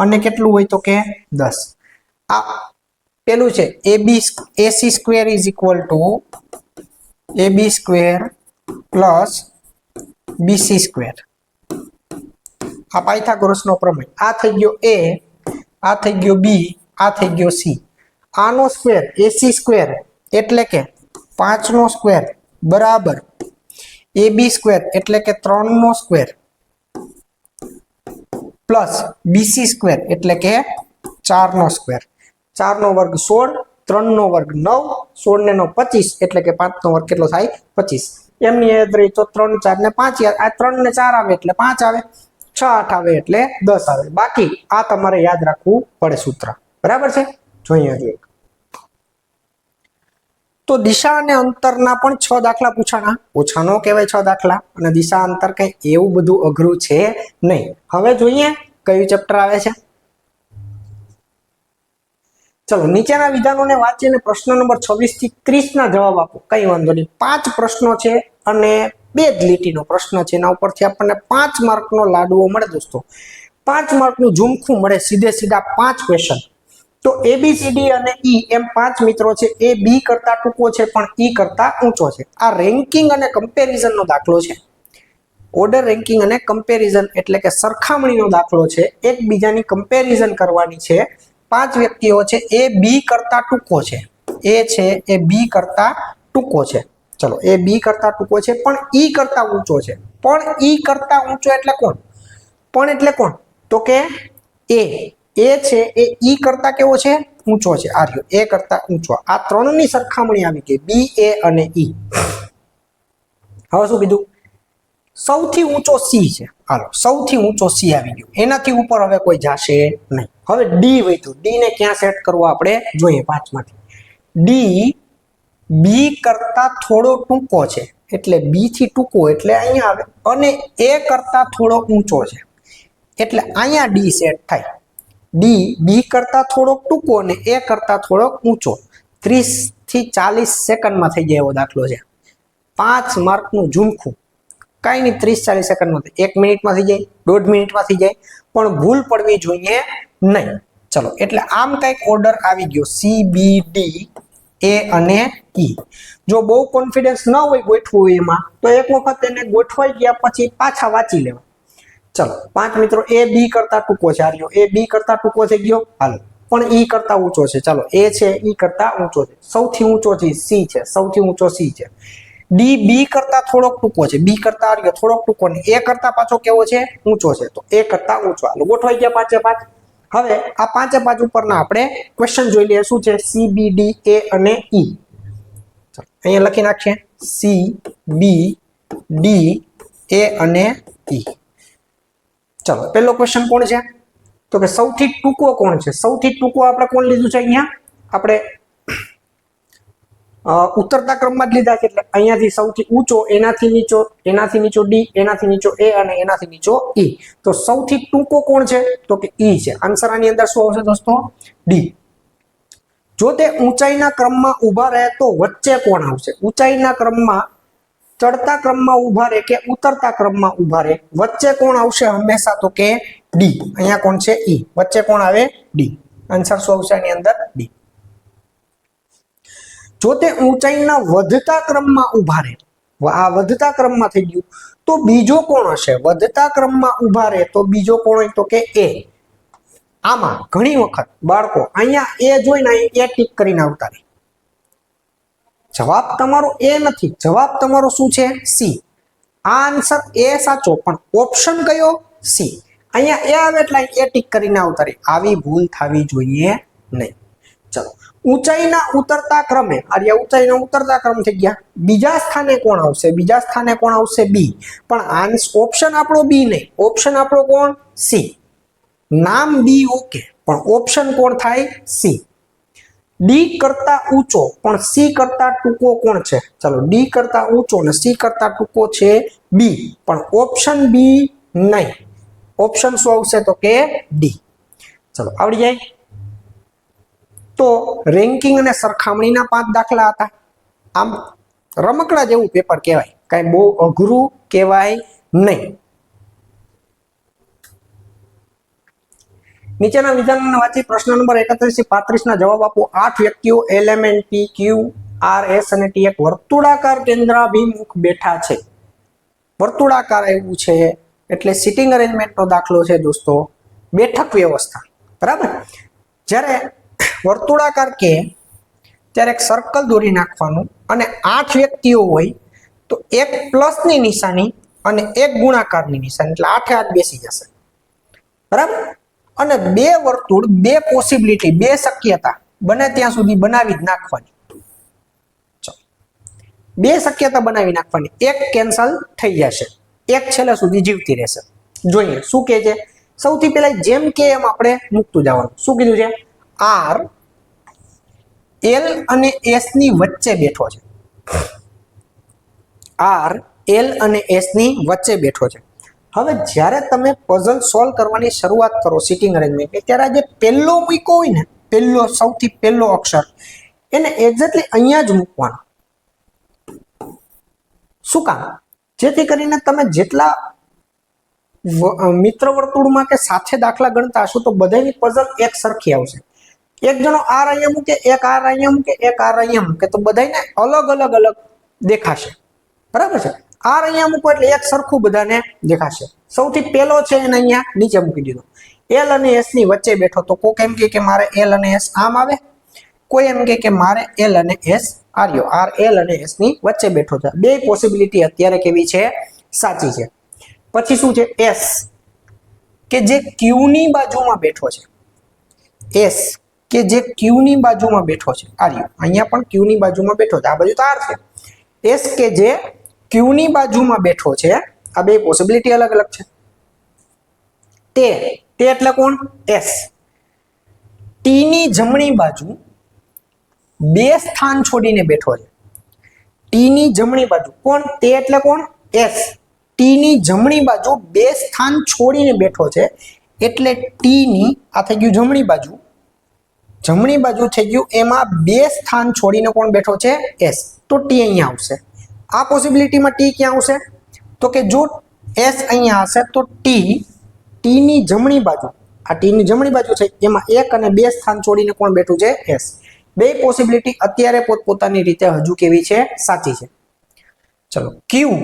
અને કેટલું હોય? તો કે 10. આ પેલું છે AC square is equal two AB square plus BC square. આ પાયથાગોરસનો પ્રમેય. આ થઈ ગયો A, આ થઈ ગયો B, આ થઈ ગયો C. આનો સ્ક્વેર AC સ્ક્વેર એટલે કે 5 નો સ્ક્વેર બરાબર AB સ્ક્વેર એટલે કે 3 નો સ્ક્વેર પ્લસ BC સ્ક્વેર એટલે કે 4 નો સ્ક્વેર. 4 નો વર્ગ 16, 3 નો વર્ગ 9, 16 ને 9 25 એટલે કે 5 નો વર્ગ કેટલો થાય? 25. એમની યાદ રહી તો 3, 4 ને 5 યાદ. આ 3 ને 4 આવે એટલે 5 આવે, 6, 8 આવે એટલે 10 આવે. બાકી આ તમારે યાદ રાખવું પડે સૂત્ર. બરાબર છે? જોઈએ જોઈએ. તો દિશા અને અંતરના પણ 6 દાખલા પૂછાણા. ઓછા નો કહેવાય 6 દાખલા, અને દિશા અંતર કઈ એવું બધું અઘરું છે નહીં. હવે જોઈએ કયું ચેપ્ટર આવે છે. ચલો નીચેના વિધાનોને વાંચીને પ્રશ્ન નંબર 26 થી 30 ના જવાબ આપો. કઈ વાંધો નહીં. 5 પ્રશ્નો છે અને 2 જ લીટીનો પ્રશ્ન છે. એના ઉપરથી આપણને 5 માર્કનો લાડવો મળે દોસ્તો. 5 માર્કનું ઝુમખું મળે, સીધે સીધા 5 ક્વેશ્ચન. તો ABCD અને E એમ 5 મિત્રો છે. એ B કરતા ટૂંકો છે પણ E કરતા ઊંચો છે. આ રેન્કિંગ અને કમ્પેરિઝનનો દાખલો છે. ઓર્ડર રેન્કિંગ અને કમ્પેરિઝન એટલે કે સરખામણીનો દાખલો છે. એકબીજાની કમ્પેરિઝન કરવાની છે. 5 વ્યક્તિઓ છે. એ B કરતા ટૂંકો છે. એ છે એ B કરતા ટૂંકો છે. ચલો, એ B કરતા ટૂંકો છે પણ E કરતા ઊંચો છે. પણ E કરતા ઊંચો એટલે કોણ? પણ એટલે કોણ? તો કે એ છે એ E કરતા કેવો છે? ઊંચો છે. આ રહ્યો એ કરતા ઊંચો. આ 3 ની સરખામણી આવી ગઈ, B, A અને E. હવે શું કીધું? સૌથી ઊંચો C છે. હાલો, સૌથી ઊંચો C આવી ગયો. એનાથી ઉપર હવે કોઈ જાશે નહીં. હવે D વધ્યું. D ને ક્યાં સેટ કરવો આપણે જોઈએ 5 માંથી. D B કરતા થોડો ટૂંકો છે એટલે B થી ટૂંકો એટલે અહીંયા આવે, અને A કરતા થોડો ઊંચો છે એટલે અહીંયા D સેટ થાય. D B કરતા થોડોક ટૂંકો અને A કરતા થોડોક ઊંચો. 30 થી 40 સેકન્ડમાં થઈ જાય એવો દાખલો છે. 5 માર્કનું ઝુમખું. કઈ નહીં, 30-40 સેકન્ડમાં, 1 મિનિટમાં થઈ જાય, 1.5 મિનિટમાં થઈ જાય, પણ ભૂલ પડવી જોઈએ નહીં. ચલો, એટલે આમ કઈક ઓર્ડર આવી ગયો C, B, D, A અને E. જો બહુ કોન્ફિડન્સ ન હોય ગોઠવું હોય એમાં, તો એક વખત એને ગોઠવાઈ ગયા પછી પાછા વાંચી લેવા. ચલો, 5 મિત્રો. A B કરતા ટૂંકો છે. આર્યો એ B કરતા ટૂંકો થઈ ગયો. હાલો, પણ E કરતા ઊંચો છે. ચાલો, A છે E કરતા ઊંચો છે. સૌથી ઊંચો છે C છે. સૌથી ઊંચો C છે. D B કરતા થોડોક ટૂંકો છે. B કરતા આર્યો થોડોક ટૂંકો ને A કરતા પાછો કેવો છે? ઊંચો છે. તો A કરતા ઊંચો. હાલો, ગોઠવાઈ ગયા 5-5. હવે આ 5-5 ઉપરના આપણે ક્વેશ્ચન જોઈ લઈએ. શું છે? C, B, D, A અને E. અહીંયા લખી નાખીએ C, B, D, A અને E. ચલો, પહેલો ક્વેશ્ચન કોણ છે? તો કે સૌથી ટૂંકો કોણ છે? સૌથી ટૂંકો આપણે કોણ લીધું છે? અહીંયા આપણે ઉતરતા ક્રમમાં જ લીધા છે. એટલે અહીંયાથી સૌથી ઊંચો, એનાથી નીચો, એનાથી નીચો D, એનાથી નીચો A અને એનાથી નીચો E. તો સૌથી ટૂંકો કોણ છે? તો કે E છે. આન્સર આની અંદર શું આવશે દોસ્તો? D. જો તે ઊંચાઈના ક્રમમાં ઊભા રહે તો વચ્ચે કોણ આવશે? ઊંચાઈના ક્રમમાં ચડતા ક્રમમાં ઊભા રહે કે ઉતરતા ક્રમમાં ઊભા રહે, વચ્ચે કોણ આવશે હંમેશા? તો કે D. અહીંયા કોણ છે? E. વચ્ચે કોણ આવે? D. આન્સર શું આવશે આની અંદર? D. જો તે ઊંચાઈના વધતા ક્રમમાં ઊભા રહે, આ વધતા ક્રમમાં થઈ ગયું, તો બીજો કોણ હશે? વધતા ક્રમમાં ઊભા રહે તો બીજો કોણ હોય? તો કે A. આમાં ઘણી વખત બાળકો અહીંયા A જોઈને અહીં A ટીક કરીને આવતા રહે. જવાબ તમારો A નથી, જવાબ તમારો શું છે? C. આ આન્સર A સાચો, પણ ઓપ્શન કયો? C. અહીંયા A આવે એટલે A ટીક કરીને આવતા રહે. આવી ભૂલ થવી જોઈએ નહીં. ચલો, ઊંચાઈના ઉતરતા ક્રમે, આ ઊંચાઈના ઉતરતા ક્રમ થઈ ગયા, બીજા સ્થાને કોણ આવશે? બીજા સ્થાને કોણ આવશે? બી. પણ ઓપ્શન આપણો બી નહીં, ઓપ્શન આપણો કોણ? સી. નામ બી ઓકે, પણ ઓપ્શન કોણ થાય? સી. ડી કરતા ઊંચો પણ સી કરતા ટૂંકો કોણ છે? ચલો, ડી કરતા ઊંચો ને સી કરતા ટૂંકો છે બી, પણ ઓપ્શન બી નહીં. ઓપ્શન શું આવશે? તો કે ડી. ચલો, આવડી જાય. તો રેન્કિંગ અને સરખામણીના 5 દાખલા હતા. આમ રમકડા જેવું પેપર કહેવાય, કાંઈ બહુ અઘરું કહેવાય નહીં. નીચેના વિધાનોને વાંચી પ્રશ્ન નંબર 31 થી 35 ના જવાબ આપો. 8 વ્યક્તિઓ એલ, એમ, એન, પી, ક્યુ, આર, એસ અને ટી એક વર્તુળાકાર કેન્દ્રાભિમુખ બેઠા છે. વર્તુળાકાર એવું છે એટલે સિટિંગ અરેન્જમેન્ટનો દાખલો છે દોસ્તો, બેઠક વ્યવસ્થા. બરાબર. જ્યારે વર્તુળાકાર કે ત્યારે એક સર્કલ દોરી નાખવાનું અને 8 વ્યક્તિઓ હોય તો એક પ્લસની નિશાની અને એક ગુણાકારની નિશાની, એટલે 8 8 બેસી જશે. બરાબર. અને 2 વર્તુળ, 2 પોસિબિલિટી, 2 શક્યતા બને ત્યાં સુધી બનાવી જ નાખવાની. 2 શક્યતા બનાવી નાખવાની, એક કેન્સલ થઈ જશે, એક છેલ્લે સુધી જીવતી રહેશે. જોઈએ શું કહે છે. સૌથી પહેલા જેમ કે એમ આપણે મૂકતું જવાનું. શું કીધું છે? આર એલ અને એસ ની વચ્ચે બેઠો છે. આર એલ અને એસ ની વચ્ચે બેઠો છે. હવે જ્યારે તમે પઝલ સોલ્વ કરવાની શરૂઆત કરો સિટિંગ અરેન્જમેન્ટ, ત્યારે જે પહેલો મૂક્યો હોય ને, પહેલો સૌથી પહેલો અક્ષર એને એક્ઝેક્ટલી અહીંયા જ મૂકવાનો. શું કામ? જેથી કરીને તમે જેટલા મિત્ર વર્તુળમાં કે સાથે દાખલા ગણતા હશો તો બધાની પઝલ એક સરખી આવશે. એક જણો આર અહીંયા મૂકે, એક આર અહીંયા મૂકે, એક આર અહીંયા મૂકે, તો બધાને અલગ અલગ અલગ દેખાશે. બરાબર છે. આર અહીંયા મૂકો એટલે એક સરખું બધાને દેખાશે. સૌથી પહેલો છે એને અહીંયા નીચે મૂકી દીધો. એલ અને એસ ની વચ્ચે બેઠો, તો કોક એમ કે મારે એલ અને એસ આમ આવે, કોઈ એમ કે મારે એલ અને એસ આર્યો. આર એલ અને એસ ની વચ્ચે બેઠો છે. 2 પોસિબિલિટી અત્યારે કેવી છે? સાચી છે. પછી શું છે? એસ કે જે ક્યુ ની બાજુમાં બેઠો છે. એસ કે જે ક્યુ ની બાજુમાં બેઠો છે. આર્યો અહીંયા પણ ક્યુ ની બાજુમાં બેઠો છે, આ બાજુ તો આર છે. એસ કે જે ક્યુ ની બાજુમાં બેઠો છે. આ 2 પોસિબિલિટી અલગ અલગ છે. તે એટલે કોણ? એસ. ટી ની જમણી બાજુ 2 સ્થાન છોડીને બેઠો છે. ટી ની જમણી બાજુ કોણ? તે એટલે કોણ? એસ. ટી ની જમણી બાજુ 2 સ્થાન છોડીને બેઠો છે, એટલે ટી ની આ થઈ ગયું જમણી બાજુ, જમણી બાજુ થઈ ગયું, એમાં 2 સ્થાન છોડીને કોણ બેઠો છે? એસ. તો ટી અહીંયા આવશે. આ પોસિબિલિટીમાં ટી ક્યાં આવશે? તો કે જો એસ અહીંયા હશે તો ટી ની જમણી બાજુ, આ ટી ની જમણી બાજુ છે, એમાં 1 અને 2 સ્થાન છોડીને કોણ બેઠું છે? એસ. 2 પોસિબિલિટી અત્યારે પોતપોતાની રીતે હજુ કેવી છે? સાચી છે. ચલો, ક્યુ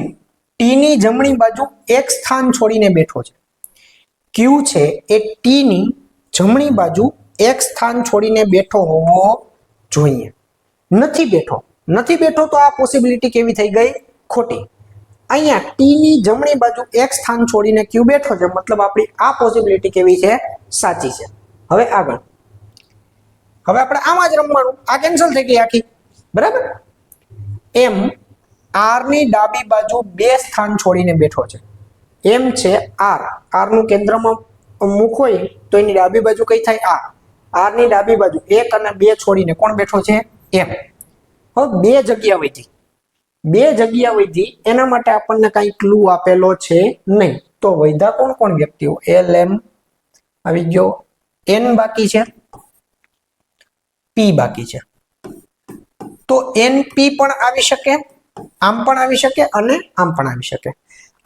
ટી ની જમણી બાજુ 1 સ્થાન છોડીને બેઠો છે. ક્યુ છે એ ટી ની જમણી બાજુ 1 સ્થાન છોડીને બેઠો હોવો જોઈએ. નથી બેઠો. નથી બેઠો તો આ પોસિબિલિટી કેવી થઈ ગઈ? ખોટી. અહીંયા ટી ની જમણી બાજુ 1 સ્થાન છોડીને ક્યુ બેઠો છે, મતલબ આપણી આ પોસિબિલિટી કેવી છે? સાચી છે. હવે આગળ, હવે આપણે આમાં જ રમવાનું. આ કેન્સલ થઈ ગઈ આખી. બરાબર. એમ આર ની ડાબી બાજુ 2 સ્થાન છોડીને બેઠો છે. એમ છે આર, આર નું કેન્દ્રમાં મુખ હોય તો એની ડાબી બાજુ કઈ થાય? આર. આર ની ડાબી બાજુ 1 અને 2 છોડીને કોણ બેઠો છે? એમ. હવે 2 જગ્યા વધી, 2 જગ્યા વધી, એના માટે આપણને કઈ ક્લુ આપેલો છે નહીં. તો વૈધા કોણ કોણ વ્યક્તિઓ? એલ એમ આવી ગયો, એન બાકી છે, પી બાકી છે. તો એન પી પણ આવી શકે, આમ પણ આવી શકે અને આમ પણ આવી શકે.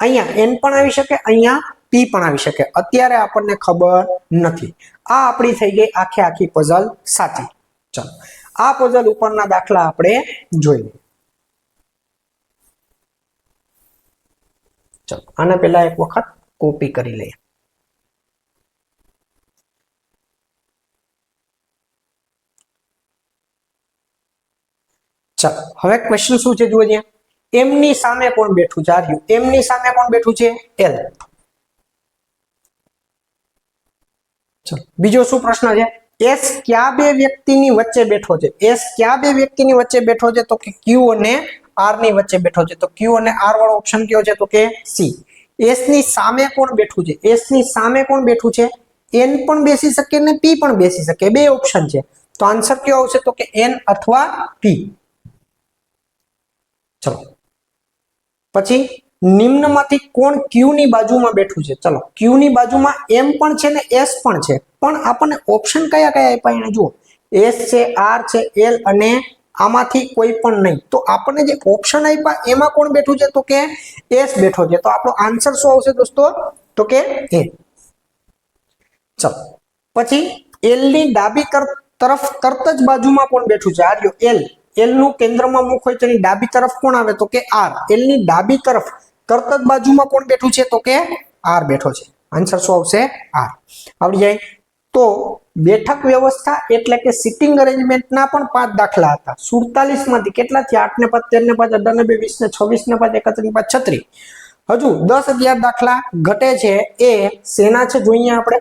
અહીંયા એન પણ આવી શકે, અહીંયા પી પણ આવી શકે. અત્યારે આપણને ખબર નથી. આ આપણી થઈ ગઈ આખે આખી પઝલ સાચી. ચલો, આ પઝલ ઉપરના દાખલા આપણે જોઈ લઈએ. ચલો, આને પહેલા એક વખત કોપી કરી લઈએ. ચાલો, હવે ક્વેશ્ચન શું છે જુઓ. ત્યાં એમની સામે કોણ બેઠું છે? આર્યું. એમની સામે કોણ બેઠું છે? એલ. ચલો, બીજો શું પ્રશ્ન છે? એસ કયા બે વ્યક્તિની વચ્ચે બેઠો છે? એસ કયા બે વ્યક્તિની વચ્ચે બેઠો છે? તો કે ક્યુ અને આર ની વચ્ચે બેઠો છે. તો ક્યુ અને આર વાળો ઓપ્શન કયો છે? તો કે સી. એસ ની સામે કોણ બેઠું છે? એસ ની સામે કોણ બેઠું છે? એન પણ બેસી શકે ને પી પણ બેસી શકે, બે ઓપ્શન છે. તો આન્સર કયો આવશે? તો કે એન અથવા પી. ચલો પછી નિમ્નમાંથી કોણ ક્યુ ની બાજુમાં બેઠું છે? ચલો ક્યુ ની બાજુમાં એમ પણ છે ને એસ પણ છે, પણ આપણને ઓપ્શન કયા કયા આપ્યા એને જુઓ. એસ છે, આર છે, એલ અને આમાંથી કોઈ પણ નહીં. તો આપણને જે ઓપ્શન આપ્યા એમાં કોણ બેઠું છે? તો કે એસ બેઠો છે. તો આપણો આન્સર શું આવશે દોસ્તો? તો કે એ. ચલો પછી એલ ની ડાબી તરફ તરત જ બાજુમાં કોણ બેઠું છે? આ રહ્યો એલ. એલ નું કેન્દ્રમાં મુખ હોય તેની ડાબી તરફ કોણ આવે? તો કે આર. એલ ની ડાબી તરફ તરત જ બાજુમાં કોણ બેઠું છે? તો કે આર બેઠો છે. આન્સર શું આવશે? આર. આવડી જાય. તો બેઠક વ્યવસ્થા એટલે કે સિટિંગ અરેન્જમેન્ટના પણ 5 દાખલા હતા. 47 માંથી કેટલા થયા? 8 ને 5 13 ને 5 18 ને 2 20 ને 26 ને 5 31 ને 5 36. હજુ 10 11 દાખલા ઘટે છે. એ શેના છે જોઈએ આપણે.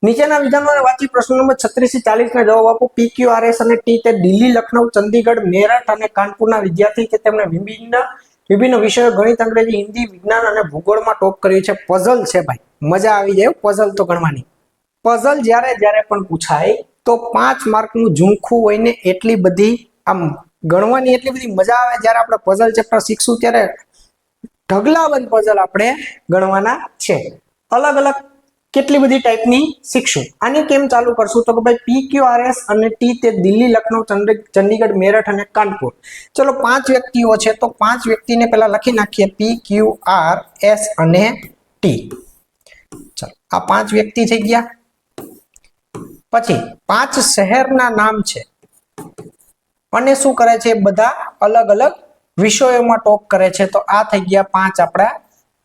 નીચેના વિધાનોને વાંચી પ્રશ્ન નંબર 36 થી 40 ના જવાબ આપો. પી ક્યુ આર એસ અને ટી તે દિલ્હી, લખનઉ, ચંદીગઢ, મેરઠ અને કાનપુરના વિદ્યાર્થી છે. તેમણે વિભિન્ન વિષયો ગણિત, અંગ્રેજી, હિન્દી, વિજ્ઞાન અને ભૂગોળમાં ટોપ કર્યું છે. પઝલ છે ભાઈ, મજા આવી જાય પઝલ તો ગણવાની. પઝલ જ્યારે પણ પૂછાય તો 5 માર્કનું ઝુમખું હોય ને એટલી બધી આમ ગણવાની એટલી બધી મજા આવે. જ્યારે આપણે પઝલ ચેપ્ટર શીખશું ત્યારે ઢગલાબંધ પઝલ આપણે ગણવાના છે. અલગ અલગ કેટલી બધી ટાઈપની શીખશું. આની કેમ ચાલુ કરશું? તો કે ભાઈ પી ક્યુ આર એસ અને ટી તે દિલ્હી, લખનઉ, ચંદીગઢ, મેરઠ અને કાનપુર. ચલો 5 વ્યક્તિઓ છે, તો 5 વ્યક્તિને પહેલા લખી નાખીએ. પી ક્યુ આર એસ અને ટી. ચલો આ 5 વ્યક્તિ થઈ ગયા. પછી 5 શહેરના નામ છે અને શું કરે છે? બધા અલગ અલગ વિષયોમાં ટોપ કરે છે. તો આ થઈ ગયા 5 આપણા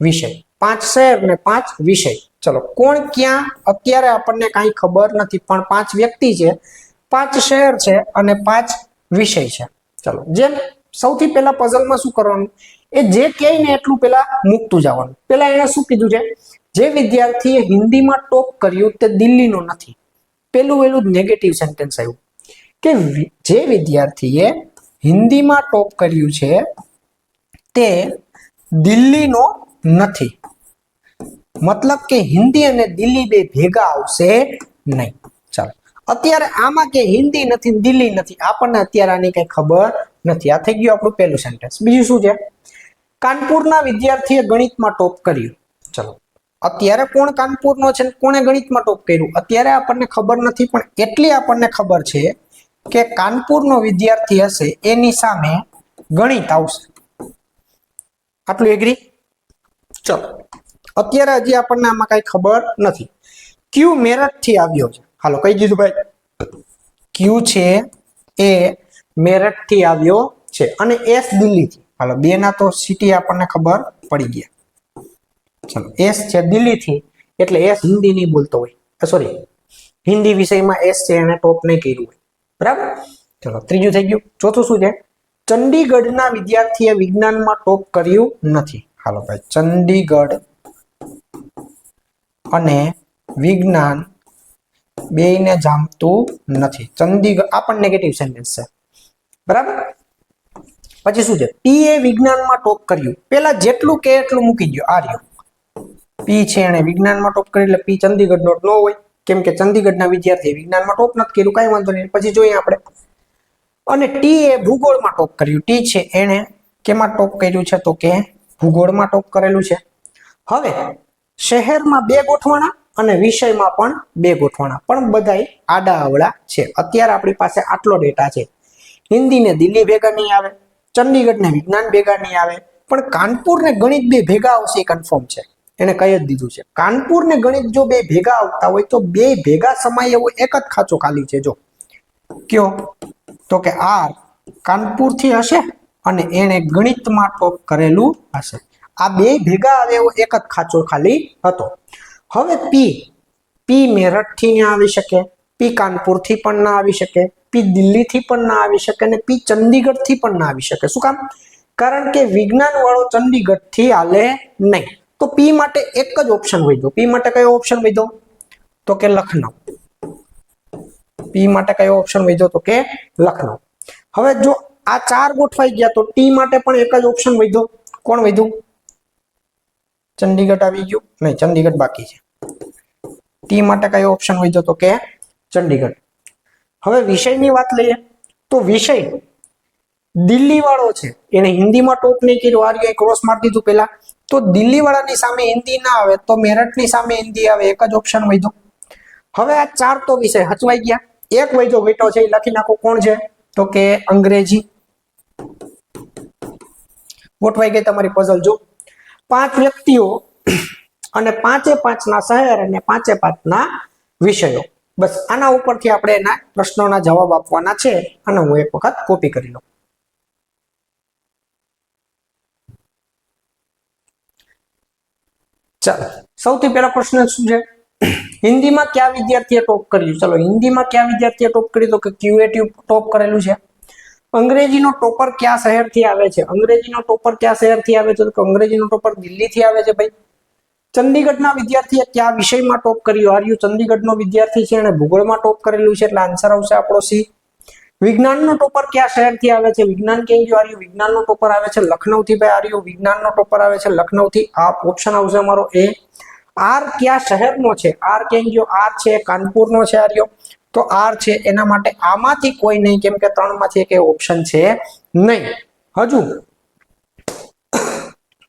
વિષય. 5 શહેર ને 5 વિષય. ચલો કોણ ક્યાં અત્યારે આપણને કાંઈ ખબર નથી, પણ 5 વ્યક્તિ છે, 5 શહેર છે અને 5 વિષય છે. ચલો જેમ સૌથી પહેલા પઝલમાં શું કરવાનું? એ જે કહે ને એટલું પહેલા મૂકતું જવાનું. પહેલા એને શું કીધું છે? જે વિદ્યાર્થીએ હિન્દીમાં ટોપ કર્યું તે દિલ્હીનો નથી. પેલું નેગેટિવ સેન્ટેન્સ આવ્યું કે જે વિદ્યાર્થીએ હિન્દીમાં ટોપ કર્યું છે તે દિલ્હીનો નથી. મતલબ કે હિન્દી અને દિલ્હી બે ભેગા આવશે નહીં. ચાલો અત્યારે આમાં કે હિન્દી નથી, દિલ્હી નથી, આપણને અત્યારે આની કઈ ખબર નથી. આ થઈ ગયું આપણું પહેલું સેન્ટેન્સ. બીજું શું છે? કાનપુરના વિદ્યાર્થીએ ગણિતમાં ટોપ કર્યું. ચલો અત્યારે કોણ કાનપુરનો છે, કોણે ગણિતમાં ટોપ કર્યું અત્યારે આપણને ખબર નથી, પણ એટલી આપણને ખબર છે કે કાનપુરનો વિદ્યાર્થી હશે એની સામે ગણિત આવશે. આટલું એગ્રી? ચલો અત્યારે હજી આપણને આમાં કઈ ખબર નથી. ક્યુ મેરઠ થી આવ્યો છે. હાલો કહી દીધું ભાઈ. ક્યુ છે એ મેરઠ થી આવ્યો છે અને એસ દિલ્હી થી. હાલો બે ના તો સિટી આપણને ખબર પડી ગયા. ચલો એસ છે દિલ્હી થી એટલે એસ હિન્દી નહીં બોલતો હોય, સોરી હિન્દી વિષયમાં એસ છે એને ટોપ નહીં કર્યું હોય. બરાબર. ચલો ત્રીજું થઈ ગયું. ચોથું શું છે? ચંડીગઢના વિદ્યાર્થીએ વિજ્ઞાનમાં ટોપ કર્યું નથી. હાલો ભાઈ ચંડીગઢ અને વિજ્ઞાન બેયને જામતું નથી. ચંદીગઢ આ પણ નેગેટિવ સેન્ટેન્સ છે. બરાબર. પછી શું છે? પી એ વિજ્ઞાનમાં ટોપ કર્યું. પેલા જેટલું કે એટલું મૂકી દો. આ રહ્યું પી છે એને વિજ્ઞાનમાં ટોપ કર્યું એટલે પી ચંદીગઢ નો ન હોય, કેમ કે ચંદીગઢના વિદ્યાર્થી વિજ્ઞાનમાં ટોપ નથી કર્યું. કઈ વાંધો નહીં. પછી જોઈએ આપણે. અને ટી એ ભૂગોળમાં ટોપ કર્યું. ટી છે એને કેમાં ટોપ કર્યું છે? તો કે ભૂગોળમાં ટોપ કરેલું છે. હવે શહેરમાં 2 ગોઠવાણા અને વિષયમાં પણ 2 ગોઠવાણા, પણ બધાય આડા અવળા છે. અત્યારે આપણી પાસે આટલો ડેટા છે. હિન્દી ને દિલ્હી ભેગા નહીં આવે, ચંદીગઢ ને વિજ્ઞાન ભેગા નહીં આવે, પણ કાનપુર ને ગણિત બે ભેગા આવશે એ કન્ફર્મ છે. એને કહી જ દીધું છે. કાનપુર ને ગણિત જો બે ભેગા આવતા હોય તો બે ભેગા સમાય એવો એક જ ખાચો ખાલી છે. જો કયો? તો કે આર કાનપુર થી હશે અને એને ગણિતમાં ટોપ કરેલું હશે. આ બે ભેગા આવે એવો એક જ ખાચો ખાલી હતો. હવે પી મેરઠ થી ના આવી શકે, પી કાનપુર થી પણ ના આવી શકે, પી દિલ્હી થી પણ ના આવી શકે અને પી ચંદીગઢ થી પણ ના આવી શકે. શું કામ? કારણ કે વિજ્ઞાન વાળો ચંદીગઢ થી હાલે નહીં. તો પી માટે એક જ ઓપ્શન વધ્યો. પી માટે કયો ઓપ્શન વધ્યો? તો કે લખનઉ. પી માટે કયો ઓપ્શન વધ્યો તો કે લખનઉ. હવે જો આ 4 ગોઠવાઈ ગયા તો ટી માટે પણ એક જ ઓપ્શન વધ્યો. કોણ વધ્યું? ચંડીગઢ આવી ગયું. નહીં, ચંડીગઢ બાકી છે. ટી માટે કયો ઓપ્શન વધ્યો તો કે ચંડીગઢ. હવે વિષયની વાત લઈએ તો વિષય દિલ્હી વાળો છે, એને હિન્દીમાં ટોપ નહીં કર્યો, આર્ય ક્રોસ મારી દીધું પેલા. તો દિલ્હી વાળાની સામે હિન્દી ના આવે તો મેરઠની સામે હિન્દી આવે, એક જ ઓપ્શન વધ્યો. હવે આ 4 તો વિષય હચવાઈ ગયા. એક વધ્યો ઘટ્યો છે, એ લખી નાખો. કોણ છે તો કે અંગ્રેજી. ગોઠવાઈ ગઈ તમારી પઝલ. જો 5 વ્યક્તિઓ અને 5 ના શહેર અને 5 ના વિષયો. બસ આના ઉપરથી આપણે એના પ્રશ્નોના જવાબ આપવાના છે. અને હું એક વખત કોપી કરી લઉં. ચાલો, સૌથી પહેલો પ્રશ્ન શું છે? હિન્દીમાં કયા વિદ્યાર્થીએ ટોપ કર્યું? ચલો, હિન્દીમાં કયા વિદ્યાર્થીએ ટોપ કર્યું? તો કે ક્યુએટી ટોપ કરેલું છે. અંગ્રેજીનો ટોપર કયા શહેરથી આવે છે? અંગ્રેજીનો ટોપર કયા શહેરથી આવે છે? તો કે અંગ્રેજીનો ટોપર દિલ્હીથી આવે છે ભાઈ. ચંદીગઢના વિદ્યાર્થીએ કયા વિષયમાં ટોપ કર્યું? આર્યુ ચંદીગઢનો વિદ્યાર્થી છે અને ભૂગોળમાં ટોપ કરેલું છે, એટલે આન્સર આવશે આપણો સી. વિજ્ઞાનનો ટોપર કયા શહેરથી આવે છે? વિજ્ઞાન ક્યાં ગયું? આર્યુ વિજ્ઞાનનો ટોપર આવે છે લખનઉથી ભાઈ. આર્યુ વિજ્ઞાનનો ટોપર આવે છે લખનઉથી. આ ઓપ્શન આવશે અમારો એ. આર કયા શહેરનો છે? આર ક્યાં ગયો? આર છે કાનપુરનો છે આર્યો. તો આર છે એના માટે આમાંથી કોઈ નહીં, કેમ કે 3 માંથી એક ઓપ્શન છે નહીં.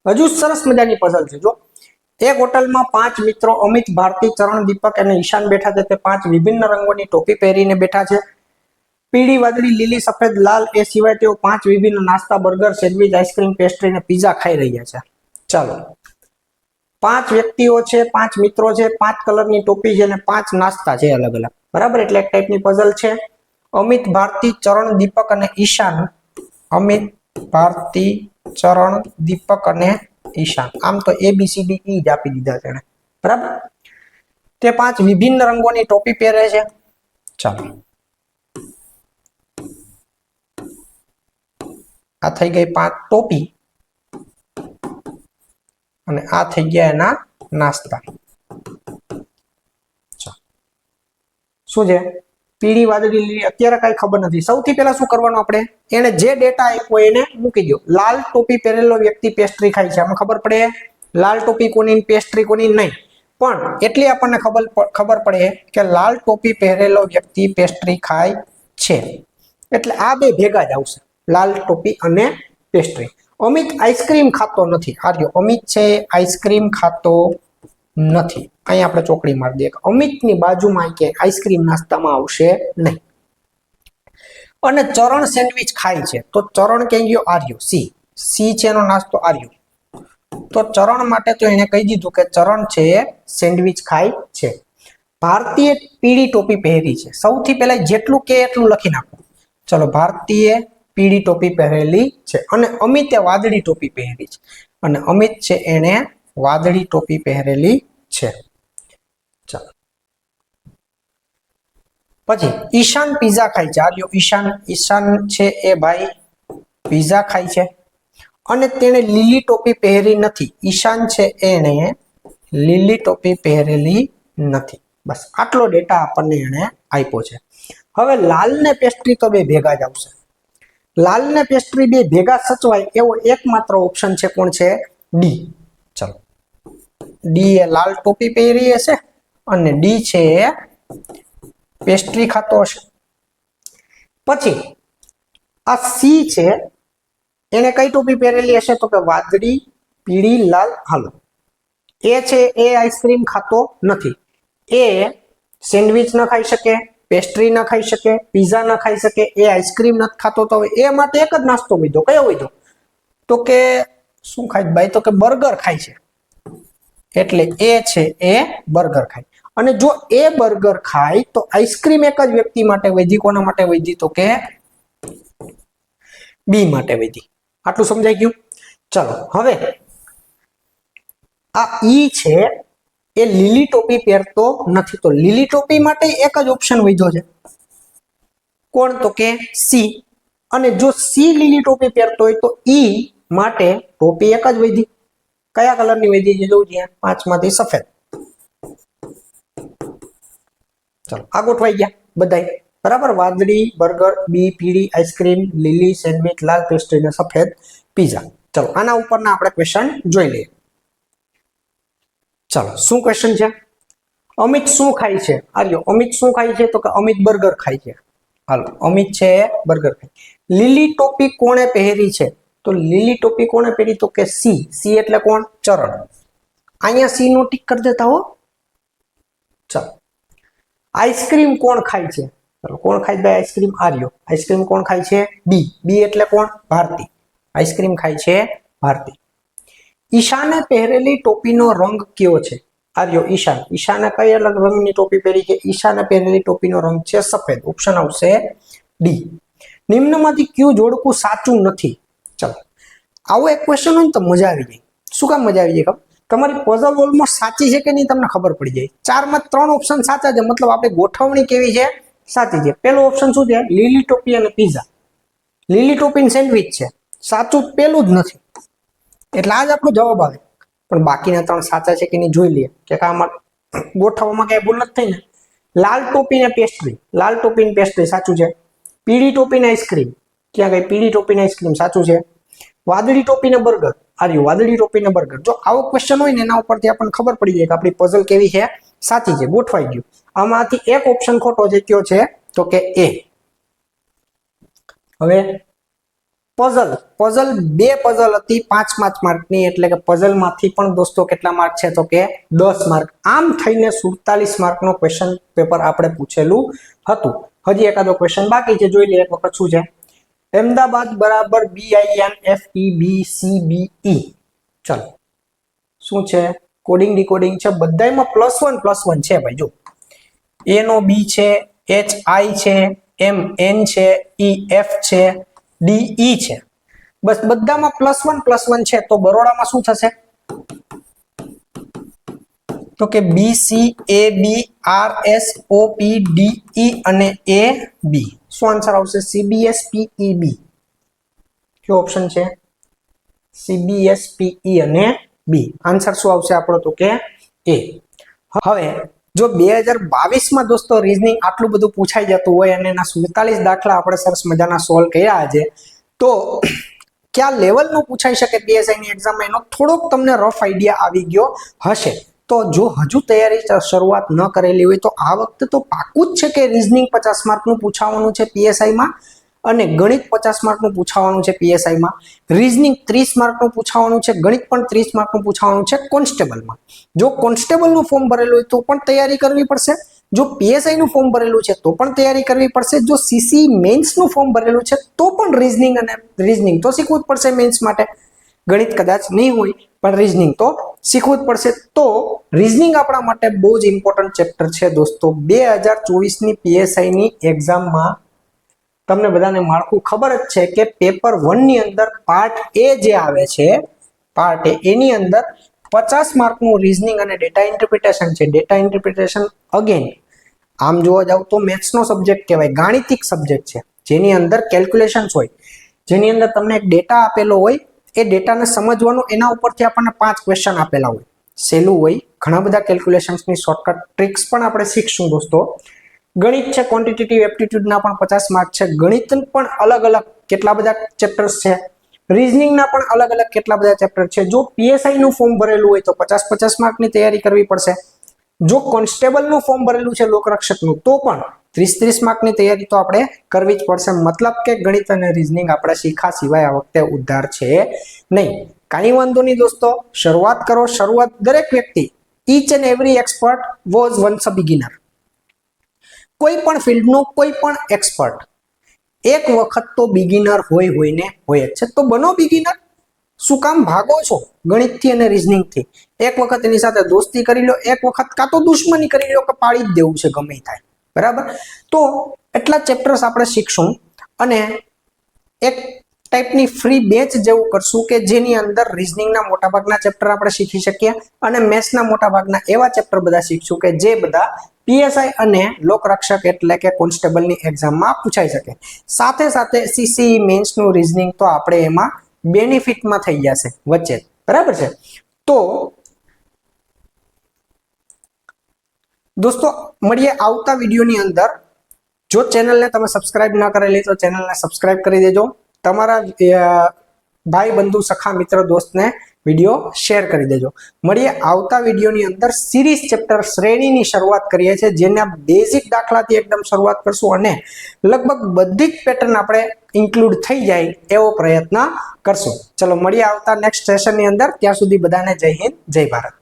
હજુ સરસ મજાની પઝલ છે. જો એક હોટલમાં 5 મિત્રો અમિત, ભારતી, ચરણ, દીપક અને ઈશાન બેઠા છે. તે 5 વિભિન્ન રંગોની ટોપી પહેરીને બેઠા છે. પીળી, વાદળી, લીલી, સફેદ, લાલ. એ સિવાય તેઓ 5 વિભિન્ન નાસ્તા, બર્ગર, સેન્ડવિચ, આઈસ્ક્રીમ, પેસ્ટ્રી અને પીઝા ખાઈ રહ્યા છે. ચાલો, 5 વ્યક્તિઓ છે, 5 મિત્રો છે, 5 કલરની ટોપી છે અને 5 નાસ્તા છે અલગ અલગ. બરાબર, એટલે એક ટાઈપની પઝલ છે. અમિત, ભારતી, ચરણ, દીપક અને ઈશાન. અમિત, ભારતી, ચરણ, દીપક અને ઈશાન. આમ તો ABCDE જ આપી દીધા છે એને. બરાબર, તે 5 વિભિન્ન રંગોની ટોપી પહેરે છે. ચાલો, આ થઈ ગઈ 5 ટોપી અને આ થઈ ગયા એના નાસ્તા. શું છે? પીળી, વાદળી, લીલી. અત્યારે કઈ ખબર નથી. સૌથી પહેલા શું કરવાનું? આપણે એને જે ડેટા આપ્યો એને મૂકી દો. લાલ ટોપી પહેરેલો વ્યક્તિ પેસ્ટ્રી ખાય છે. આમાં ખબર પડે લાલ ટોપી કોની, પેસ્ટ્રી કોની નહીં. પણ એટલી આપણને ખબર પડે કે લાલ ટોપી પહેરેલો વ્યક્તિ પેસ્ટ્રી ખાય છે. એટલે આ બે ભેગા જ આવશે, લાલ ટોપી અને પેસ્ટ્રી. અમિત આઈસ્ક્રીમ ખાતો નથી. આર્યો અમિત છે આઈસ્ક્રીમ ખાતો નથી. અહીંયા આપણે ચોકડી મારી દઈએ. અમિતની બાજુમાં કે આઈસ્ક્રીમ નાસ્તામાં આવશે નહીં. અને ચરણ સેન્ડવિચ ખાય છે. તો ચરણ ક્યાં ગયો? આર્યો સી. સી છે એનો નાસ્તો આર્યો. તો ચરણ માટે તો એને કહી દીધું કે ચરણ છે સેન્ડવિચ ખાય છે. ભારતીય પીળી ટોપી પહેરી છે. સૌથી પહેલા જેટલું કે એટલું લખી નાખો. ચલો, ભારતીય પીળી ટોપી પહેરેલી છે. અને અમિતે વાદળી ટોપી પહેરી છે. અને અમિત છે એને વાદળી ટોપી પહેરેલી છે. ચાલો, પછી ઈશાન પીઝા ખાય છે. આર્યો ઈશાન છે એ ભાઈ પીઝા ખાય છે. અને તેને લીલી ટોપી પહેરી નથી. ઈશાન છે એને લીલી ટોપી પહેરેલી નથી. બસ આટલો ડેટા આપણને એને આપ્યો છે. હવે લાલ ને પેસ્ટ્રી તો બે ભેગા જ આવશે. લાલ ને પેસ્ટ્રી બે ભેગા સચવાય એવો એકમાત્ર ઓપ્શન છે. કોણ છે? ડી. ચલો, ડી એ લાલ ટોપી પહેરી હશે અને ડી છે પેસ્ટ્રી ખાતો હશે. પછી આ સી છે એને કઈ ટોપી પહેરેલી હશે? તો કે વાદળી, પીળી, લાલ. હાલો, એ છે એ આઈસ્ક્રીમ ખાતો નથી. એ સેન્ડવિચ ન ખાઈ શકે, પેસ્ટ્રી ન ખાઈ શકે, પીઝા ન ખાઈ શકે, એ આઈસ્ક્રીમ નથી ખાતો. તો એ માટે એક જ નાસ્તો વધ્યો. કયો વધ્યો? તો કે શું ખાય ભાઈ? તો કે બર્ગર ખાય છે. એટલે એ છે એ બર્ગર ખાય. અને જો એ બર્ગર ખાય તો આઈસ્ક્રીમ એક જ વ્યક્તિ માટે વધી. કોના માટે વધી? તો કે બી માટે વધી. આટલું સમજાઈ ગયું? ચલો, હવે આ ઈ છે એ લીલી ટોપી પહેરતો નથી. તો લીલી ટોપી માટે એક જ ઓપ્શન વધ્યો છે. કોણ? તો કે સી. અને જો સી લીલી ટોપી પહેરતો હોય તો ઈ માટે ટોપી એક જ વધી. કયા કલરની વધી છે? જોઉં ત્યાં 5 માંથી સફેદ. ચલો આ ગોઠવાઈ ગયા બધાય બરાબર. વાદળી બર્ગર, બી પીળી આઈસ્ક્રીમ, લીલી સેન્ડવિચ, લાલ પેસ્ટ્રી ને સફેદ પીઝા. ચલો આના ઉપરના આપણે ક્વેશ્ચન જોઈ લઈએ. ચલો શું ક્વેશ્ચન છે? અમિત શું ખાય છે? આર્યો અમિત શું ખાય છે? તો કે અમિત બર્ગર ખાય છે. હાલો અમિત છે બર્ગર ખાય. લીલી ટોપી કોણે પહેરી છે? તો લીલી ટોપી કોણે પહેરી? તો કે સી. સી એટલે કોણ? ચરણ. અહીંયા સી નો ટીક કરી દેતા હો. ચલો આઈસ્ક્રીમ કોણ ખાય છે? ચલો કોણ ખાય ભાઈ આઈસ્ક્રીમ? આર્યો. આઈસ્ક્રીમ કોણ ખાય છે? બી. બી એટલે કોણ? ભારતી. આઈસ્ક્રીમ ખાય છે ભારતી. ઈશાને પહેરેલી ટોપીનો રંગ કયો છે? આર્યો ઈશાન. ઈશાને કઈ અલગ રંગની ટોપી પહેરી છે? ઈશાને પહેરેલી ટોપીનો રંગ છે સફેદ. ઓપ્શન આવશે ડી. નિમ્નમાંથી કયું જોડકું સાચું નથી? ચલો આવો એક ક્વેશ્ચન હોય ને તો મજા આવી જાય. શું કામ મજા આવી જાય? ખબર તમારી પઝલ ઓલમોસ્ટ સાચી છે કે નહીં તમને ખબર પડી જાય. 4 માં 3 ઓપ્શન સાચા છે, મતલબ આપણી ગોઠવણી કેવી છે? સાચી છે. પેલો ઓપ્શન શું છે? લીલી ટોપી અને પીઝા. લીલી ટોપી સેન્ડવિચ છે, સાચું પેલું જ નથી, એટલે આ જ આપણો જવાબ આવે. પણ બાકીના 3 સાચા છે કે નહીં જોઈ લઈએ કે આમાં ગોઠવવામાં કઈ ભૂલ નથી થઈ ને. લાલ ટોપી ને પેસ્ટ્રી. લાલ ટોપી ને પેસ્ટ્રી સાચું છે. પીળી ટોપી ને આઈસ્ક્રીમ. ક્યાં ગઈ પીળી ટોપી ને આઈસ્ક્રીમ? સાચું છે. વાદળી ટોપી ને બર્ગર. આર્યું વાદળી ટોપી ને બર્ગર. જો આવો ક્વેશ્ચન હોય ને એના ઉપરથી આપણને ખબર પડી જાય કે આપણી પઝલ કેવી છે? સાચી છે, ગોઠવાઈ ગયું. આમાંથી એક ઓપ્શન ખોટો છે, કયો છે? તો કે એ. હવે પઝલ 2 પઝલ હતી 5 માર્કની, એટલે કે પઝલ માંથી પણ દોસ્તો કેટલા માર્ક છે? તો કે 10 માર્ક. આમ થઈને 47 માર્કનો ક્વેશ્ચન પેપર આપણે પૂછેલું હતું. હજી એકાદો ક્વેશ્ચન બાકી છે, જોઈ લઈએ એક વખત શું છે. અમદાવાદ બરાબર BINFEBCBE. ચલો શું છે? કોડિંગ ડીકોડિંગ છે, બધાયમાં +1 છે ભાઈ. જો A નો B છે, HI છે, MN છે, EF છે, DE છે, બસ બધામાં +1 છે. તો બરોડામાં શું થશે? તો કે BCABRSOPDE અને AB. શું આન્સર આવશે? CBSPEB. કયો ઓપ્શન છે? CBSPE અને B. આન્સર શું આવશે આપણો? તો કે A. હવે જો 2022 માં દોસ્તો રીઝનિંગ આટલું બધું પૂછાઈ જતું હોય અને એના 47 દાખલા આપણે સરસ મજાના સોલ્વ કર્યા છે, તો કયા લેવલનું પૂછાઈ શકે PSI ની એક્ઝામમાં એનો થોડોક તમને રફ આઈડિયા આવી ગયો હશે. તો જો હજુ તૈયારી શરૂઆત ન કરેલી હોય તો આ વખતે તો પાકું જ છે કે રીઝનિંગ 50 માર્કનું પૂછાવાનું છે PSI માં, અને ગણિત 50 માર્કનું પૂછાવાનું છે PSI માં. રીઝનિંગ 30 માર્કનું પૂછાવાનું છે, ગણિત પણ 30 માર્કનું પૂછાવાનું છે કોન્સ્ટેબલમાં. જો કોન્સ્ટેબલનું ફોર્મ ભરેલું હોય તો પણ તૈયારી કરવી પડશે. જો PSI નું ફોર્મ ભરેલું છે તો પણ તૈયારી કરવી પડશે. જો CC મેન્સનું ફોર્મ ભરેલું છે તો પણ રીઝનિંગ તો શીખવું જ પડશે મેન્સ માટે. ગણિત કદાચ નહીં હોય પણ રીઝનિંગ તો શીખવું જ પડશે. તો રીઝનિંગ આપણા માટે બહુ જ ઇમ્પોર્ટન્ટ ચેપ્ટર છે દોસ્તો. 2024 ની PSI ની એક્ઝામમાં તમને બધાને માળખું ખબર જ છે કે પેપર 1 ની અંદર પાર્ટ A જે આવે છે, પાર્ટ A એની અંદર 50 માર્કનું રીઝનિંગ અને ડેટા ઇન્ટરપ્રિટેશન છે. ડેટા ઇન્ટરપ્રિટેશન અગેન આમ જોવા જાવ તો મેથ્સનો સબ્જેક્ટ કહેવાય, ગાણિતિક સબ્જેક્ટ છે, જેની અંદર કેલ્ક્યુલેશન્સ હોય, જેની અંદર તમને એક ડેટા આપેલો હોય, એ ડેટાને સમજવાનું, એના ઉપરથી આપણને 5 ક્વેશ્ચન આપેલા હોય, સહેલું હોય. ઘણા બધા કેલ્ક્યુલેશન્સની શોર્ટકટ ટ્રિક્સ પણ આપણે શીખશું દોસ્તો. ગણિત છે, ક્વોન્ટિટેટિવ એપ્ટિટ્યુડના પણ 50 માર્ક છે. ગણિત પણ અલગ અલગ કેટલા બધા ચેપ્ટર્સ છે. રીઝનિંગના પણ અલગ અલગ કેટલા બધા ચેપ્ટર છે. જો PSI નું ફોર્મ ભરેલું હોય તો 50 માર્કની તૈયારી કરવી પડશે. જો કોન્સ્ટેબલનું ફોર્મ ભરેલું છે લોકરક્ષકનું તો પણ 30 માર્કની તૈયારી તો આપણે કરવી જ પડશે. મતલબ કે ગણિત અને રીઝનિંગ આપણે શીખા સિવાય આ વખતે ઉદ્ધાર છે નહીં. કાંઈ વાંધો નહીં દોસ્તો, શરૂઆત કરો. શરૂઆત દરેક વ્યક્તિ, each and every expert was once a beginner. કોઈ પણ ફિલ્ડનો કોઈ પણ એક્સપર્ટ એક વખત તો બિગિનર હોય જ છે. તો બનો બિગિનર. શું કામ ભાગો છો ગણિતથી અને રીઝનિંગથી? એક વખત એની સાથે દોસ્તી કરી લો, એક વખત કાં તો દુશ્મની કરી લો કે પાડી જ દેવું છે ગમે થાય, બરાબર. તો એટલા ચેપ્ટર્સ આપણે શીખશું અને એક ટાઈપની ફ્રી બેચ જેવું કરશું કે જેની અંદર રીઝનિંગના મોટાભાગના ચેપ્ટર આપણે શીખી શકીએ અને મેથ્સના મોટાભાગના એવા ચેપ્ટર બધા શીખશું કે જે બધા PSI અને લોકરક્ષક એટલે કે કોન્સ્ટેબલની એક્ઝામમાં પૂછાઈ શકે. સાથે સાથે CC મેન્સનું રીઝનિંગ તો આપણે એમાં બેનિફિટમાં થઈ જશે વચ્ચે, બરાબર છે. તો દોસ્તો મળીએ આવતા વિડીયોની અંદર. જો ચેનલને તમે સબસ્ક્રાઇબ ના કરેલી તો ચેનલને સબસ્ક્રાઇબ કરી દેજો. તમારા ભાઈ બંધુ સખા મિત્ર દોસ્તને વિડીયો શેર કરી દેજો. મળીએ આવતા વિડીયોની અંદર. સિરીઝ ચેપ્ટર શ્રેણીની શરૂઆત કરીએ છીએ, જેના બેઝિક દાખલાથી એકદમ શરૂઆત કરશું અને લગભગ બધી જ પેટર્ન આપણે ઇન્ક્લુડ થઈ જાય એવો પ્રયત્ન કરશું. ચલો મળીએ આવતા નેક્સ્ટ સેશનની અંદર. ત્યાં સુધી બધાને જય હિન્દ, જય ભારત.